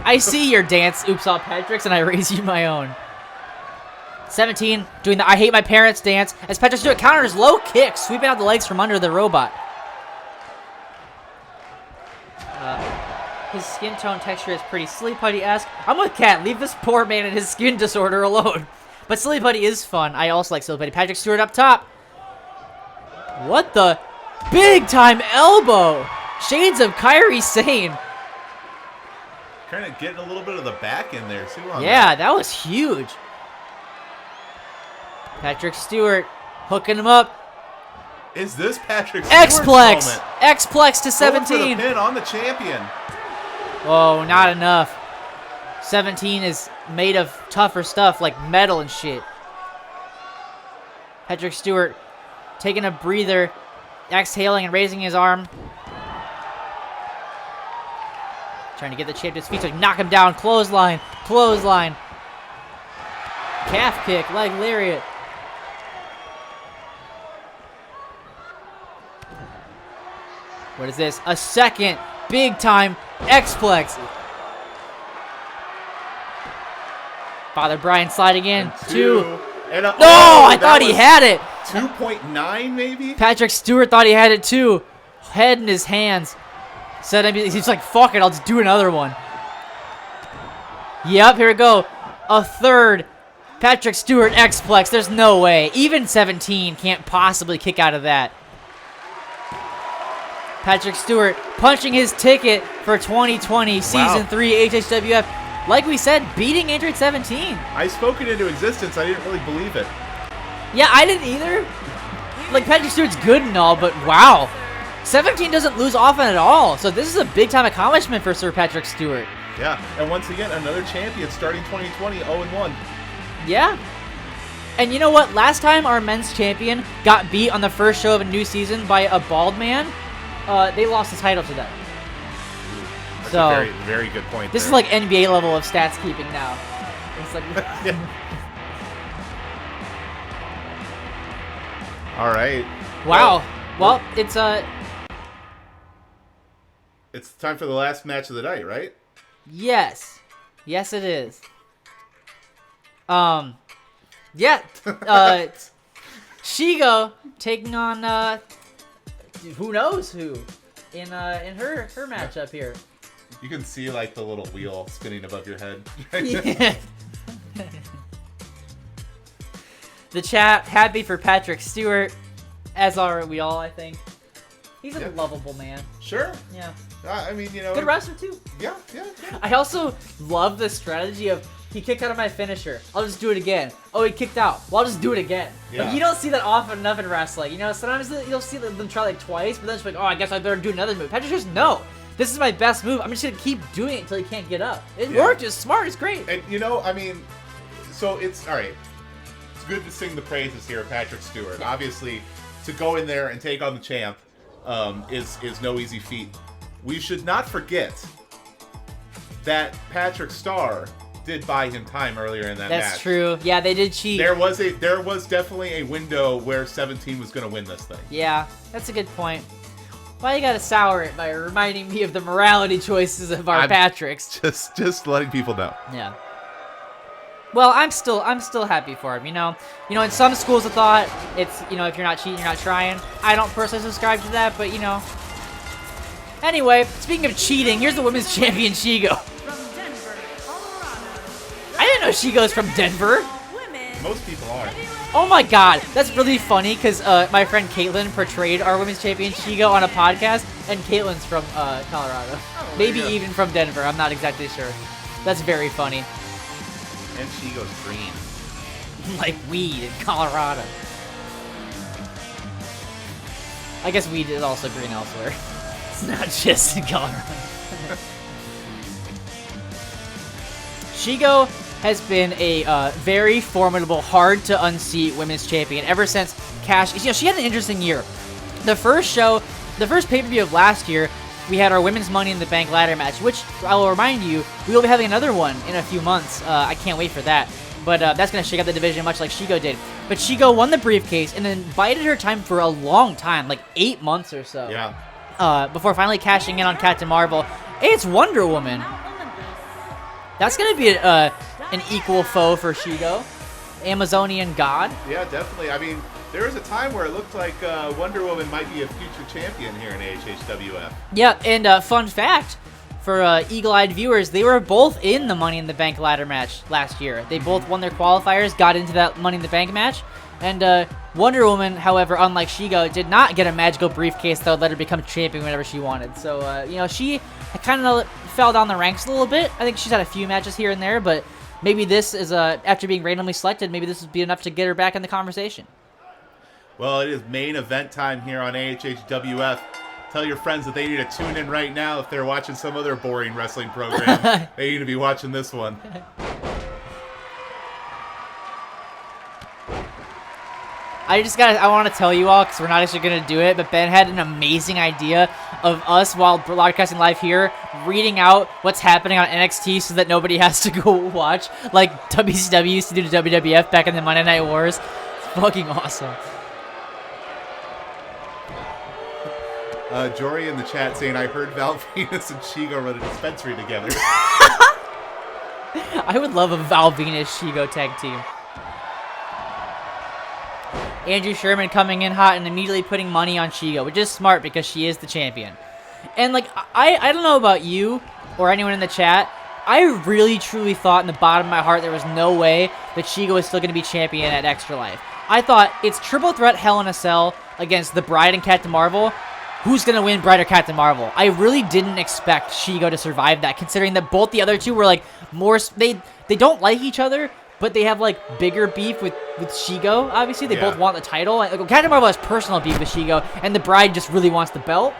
I see your dance, Oops All Patricks, and I raise you my own. 17 doing the I hate my parents dance as Patrick Stewart counters low kick, sweeping out the legs from under the robot. His skin tone texture is pretty Silly Putty-esque. I'm with Kat. Leave this poor man and his skin disorder alone. But Silly Putty is fun. I also like Silly Putty. Patrick Stewart up top. What the? Big time elbow. Shades of Kyrie Sane. Kind of getting a little bit of the back in there, too. Yeah, that was huge. Patrick Stewart hooking him up. Is this Patrick Stewart's X-Plex. moment? X-Plex to Going 17. for the pin on the champion. Oh, not enough. 17 is made of tougher stuff like metal and shit. Patrick Stewart taking a breather, exhaling and raising his arm. Trying to get the champ to his feet so he can knock him down. Clothesline. Clothesline. Calf kick. Leg lariat. What is this? A second big time X-Plex. Father Brian sliding in. Two. And No, I thought he had it. 2.9 maybe? Patrick Stewart thought he had it too. Head in his hands. Said he's like, fuck it, I'll just do another one. Yep, here we go. A third Patrick Stewart X-Plex. There's no way. Even 17 can't possibly kick out of that. Patrick Stewart punching his ticket for 2020 Season 3 AHHWF. Like we said, beating Android 17. I spoke it into existence. I didn't really believe it. Yeah, I didn't either. Like, Patrick Stewart's good and all, but wow. 17 doesn't lose often at all. So this is a big-time accomplishment for Sir Patrick Stewart. Yeah, and once again, another champion starting 2020, 0-1. Yeah. And you know what? Last time our men's champion got beat on the first show of a new season by a bald man, they lost the title to them. That's so a very, very good point. This is like NBA level of stats keeping now. It's like All right. Wow. Well, it's It's time for the last match of the night, right? Yes. Yes, it is. Yeah. Shego taking on who knows who in her matchup here. You can see like the little wheel spinning above your head. Yeah. The chat happy for Patrick Stewart, as are we all, I think. He's a lovable man. Sure. Yeah. I mean, you know. Good wrestler too. Yeah. I also love the strategy of he kicked out of my finisher. I'll just do it again. Oh, he kicked out. Well, I'll just do it again. Yeah. Like, you don't see that often enough in wrestling. You know, sometimes you'll see them try like twice, but then it's like, oh, I guess I better do another move. Patrick just, no. This is my best move. I'm just going to keep doing it until he can't get up. It worked. It's smart. It's great. And, you know, I mean, so it's, all right. It's good to sing the praises here of Patrick Stewart. Yeah. Obviously, to go in there and take on the champ is no easy feat. We should not forget that Patrick Starr did buy him time earlier in that match. That's true. Yeah, they did cheat. There was definitely a window where 17 was going to win this thing. Yeah, that's a good point. Why you gotta sour it by reminding me of the morality choices of our Patricks? Just letting people know. Yeah. Well, I'm still happy for him. You know, in some schools of thought, it's if you're not cheating, you're not trying. I don't personally subscribe to that, but Anyway, speaking of cheating, here's the women's champion Shego. From Denver, Colorado. I didn't know Shego's from Denver. Women. Most people are. Oh my god, that's really funny because my friend Caitlin portrayed our women's champion Shego on a podcast, and Caitlin's from Colorado. Maybe even from Denver, I'm not exactly sure. That's very funny. And Shego's green. Like weed in Colorado. I guess weed is also green elsewhere. It's not just in Colorado. Shego has been a very formidable, hard to unseat women's champion ever since Cash. She had an interesting year. The first pay-per-view of last year, we had our women's Money in the Bank ladder match, which I will remind you, we will be having another one in a few months. I can't wait for that. But that's going to shake up the division much like Shego did. But Shego won the briefcase and then bided her time for a long time, like 8 months or so. Yeah. Before finally cashing in on Captain Marvel. Hey, it's Wonder Woman. That's going to be an equal foe for Shego. Amazonian god. Yeah, definitely. I mean, there was a time where it looked like Wonder Woman might be a future champion here in AHHWF. Yeah, and fun fact, for eagle-eyed viewers, they were both in the Money in the Bank ladder match last year. They both won their qualifiers, got into that Money in the Bank match, and Wonder Woman, however, unlike Shego, did not get a magical briefcase that would let her become champion whenever she wanted. So, she kind of fell down the ranks a little bit. I think she's had a few matches here and there, but maybe this is, after being randomly selected, maybe this would be enough to get her back in the conversation. Well, it is main event time here on AHHWF. Tell your friends that they need to tune in right now if they're watching some other boring wrestling program. They need to be watching this one. I want to tell you all, because we're not actually going to do it, but Ben had an amazing idea of us, while broadcasting live here, reading out what's happening on NXT so that nobody has to go watch, like WCW used to do to WWF back in the Monday Night Wars. It's fucking awesome. Jory in the chat saying, I heard Val Venus and Shego run a dispensary together. I would love a Val Venus Shego tag team. Andrew Sherman coming in hot and immediately putting money on Shego, which is smart because she is the champion. And, like, I don't know about you or anyone in the chat, I really truly thought in the bottom of my heart there was no way that Shego was still going to be champion at Extra Life. I thought it's triple threat Hell in a Cell against the Bride and Captain Marvel. Who's going to win, Bride or Captain Marvel? I really didn't expect Shego to survive that, considering that both the other two were, like, more... They don't like each other, but they have, like, bigger beef with Shego, obviously. They both want the title. Like, Captain Marvel has personal beef with Shego, and the Bride just really wants the belt.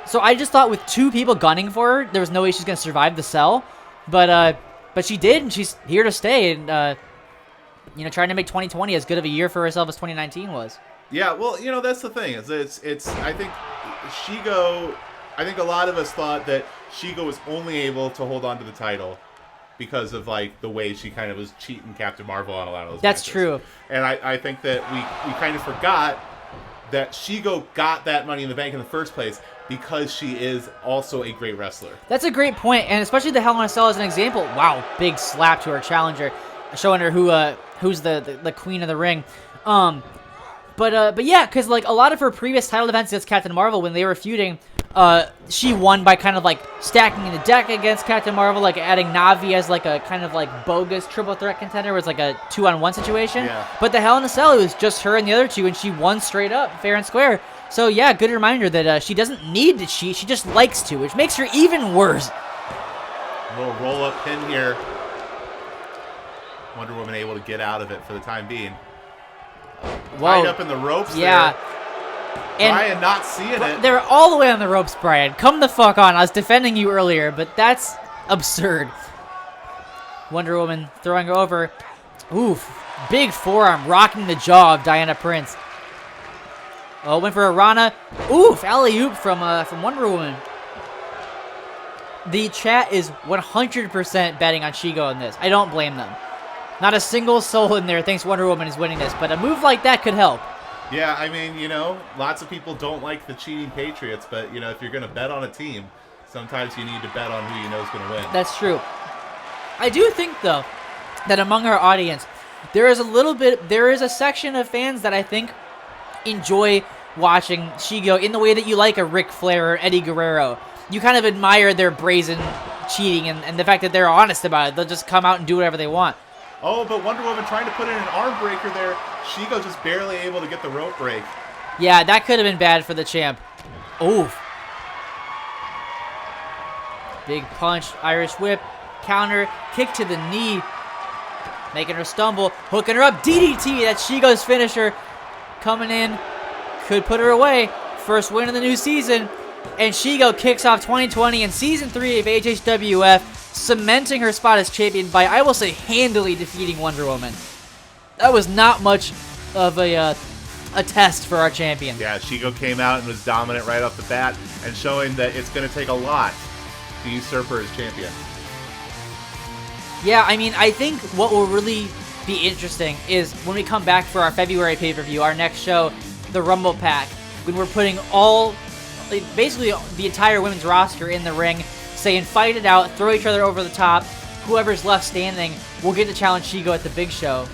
So I just thought with two people gunning for her, there was no way she's going to survive the cell. But she did, and she's here to stay, and, trying to make 2020 as good of a year for herself as 2019 was. Yeah, well, that's the thing. It's I think Shego, I think a lot of us thought that Shego was only able to hold on to the title because of, like, the way she kind of was cheating Captain Marvel on a lot of those That's matches. true. And I think that we kind of forgot that Shego got that Money in the Bank in the first place because she is also a great wrestler. That's a great point, and especially the Hell in a Cell as an example. Wow, big slap to her challenger, showing her who's the queen of the ring. But yeah, because, like, a lot of her previous title defense against Captain Marvel, when they were feuding, she won by kind of, like, stacking the deck against Captain Marvel, like, adding Na'vi as, like, a kind of, like, bogus triple threat contender, where it's, like, a 2-on-1 situation. Yeah. But the Hell in a Cell, it was just her and the other two, and she won straight up, fair and square. So, yeah, good reminder that she doesn't need to cheat, she just likes to, which makes her even worse. A little roll-up pin here. Wonder Woman able to get out of it for the time being. Tied up in the ropes there. And Brian not seeing it. They're all the way on the ropes, Brian. Come the fuck on. I was defending you earlier, but that's absurd. Wonder Woman throwing her over. Oof. Big forearm rocking the jaw of Diana Prince. Oh, went for a Rana. Oof. Alley-oop from Wonder Woman. The chat is 100% betting on Shego in this. I don't blame them. Not a single soul in there thinks Wonder Woman is winning this, but a move like that could help. Yeah, I mean, lots of people don't like the cheating Patriots, but, if you're going to bet on a team, sometimes you need to bet on who you know is going to win. That's true. I do think, though, that among our audience, there is a section of fans that I think enjoy watching Shego in the way that you like a Ric Flair or Eddie Guerrero. You kind of admire their brazen cheating and the fact that they're honest about it. They'll just come out and do whatever they want. Oh, but Wonder Woman trying to put in an arm breaker there. Shego just barely able to get the rope break. Yeah, that could have been bad for the champ. Oof. Big punch, Irish whip, counter, kick to the knee. Making her stumble, hooking her up, DDT, that's Shego's finisher. Coming in, could put her away. First win of the new season. And Shego kicks off 2020 in Season 3 of AHHWF, cementing her spot as champion by, I will say, handily defeating Wonder Woman. That was not much of a test for our champion. Yeah, Shego came out and was dominant right off the bat, and showing that it's going to take a lot to usurp her as champion. Yeah, I mean, I think what will really be interesting is when we come back for our February pay-per-view, our next show, the Rumble Pack, when we're putting basically the entire women's roster in the ring, saying fight it out, throw each other over the top, whoever's left standing will get to challenge Shego at the big show.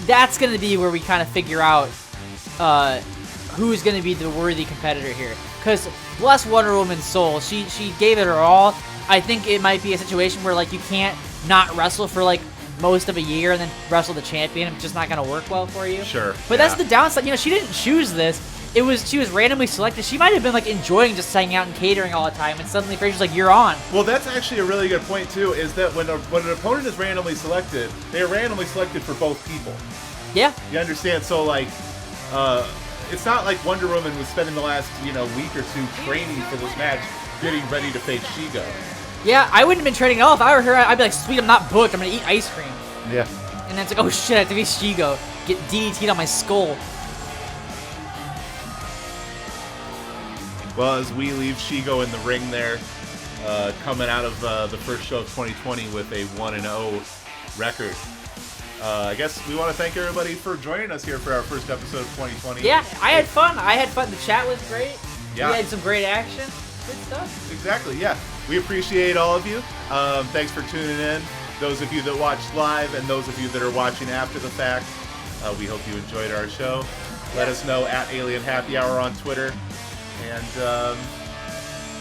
That's going to be where we kind of figure out who's going to be the worthy competitor here. Because bless Wonder Woman's soul, she gave it her all. I think it might be a situation where you can't not wrestle for most of a year and then wrestle the champion. It's just not going to work well for you. Sure. But that's the downside. She didn't choose this. She was randomly selected. She might have been enjoying just hanging out and catering all the time, and suddenly Fraser's like, "You're on." Well, that's actually a really good point too. Is that when an opponent is randomly selected, they are randomly selected for both people. Yeah. You understand? So it's not like Wonder Woman was spending the last week or two training for this match, getting ready to face Shego. Yeah, I wouldn't have been training at all. If I were her, I'd be like, "Sweet, I'm not booked. I'm gonna eat ice cream." Yeah. And then it's like, "Oh shit, I have to face Shego. Get DDT'd on my skull." Well, as we leave Shego in the ring there, coming out of the first show of 2020 with a 1-0 record. I guess we want to thank everybody for joining us here for our first episode of 2020. Yeah, I had fun. The chat was great. Yeah. We had some great action. Good stuff. Exactly, yeah. We appreciate all of you. Thanks for tuning in. Those of you that watched live and those of you that are watching after the fact, we hope you enjoyed our show. Let us know at Alien Happy Hour on Twitter. And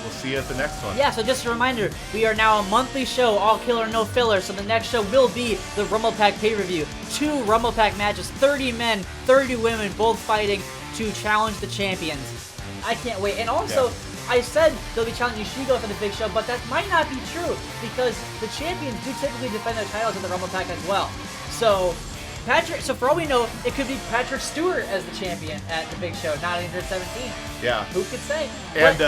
we'll see you at the next one. Yeah, so just a reminder, we are now a monthly show, all killer, no filler. So the next show will be the Rumble Pack pay-per-view. 2 Rumble Pack matches, 30 men, 30 women, both fighting to challenge the champions. I can't wait. And also, I said they'll be challenging Shego for the big show, but that might not be true because the champions do typically defend their titles in the Rumble Pack as well. So for all we know, it could be Patrick Stewart as the champion at the big show, not 117. Yeah. Who could say? And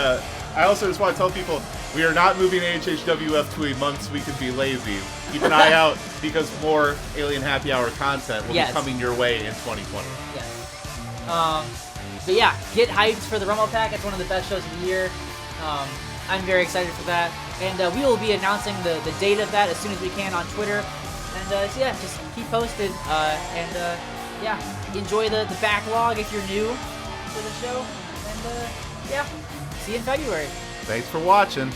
I also just want to tell people, we are not moving AHHWF to a months we could be lazy. Keep an eye out because more Alien Happy Hour content will be coming your way in 2020. Yes. But yeah, get hyped for the Rumble Pack. It's one of the best shows of the year. I'm very excited for that. And we will be announcing the date of that as soon as we can on Twitter. And so yeah, just keep posted. Enjoy the backlog if you're new to the show. And yeah, see you in February. Thanks for watching.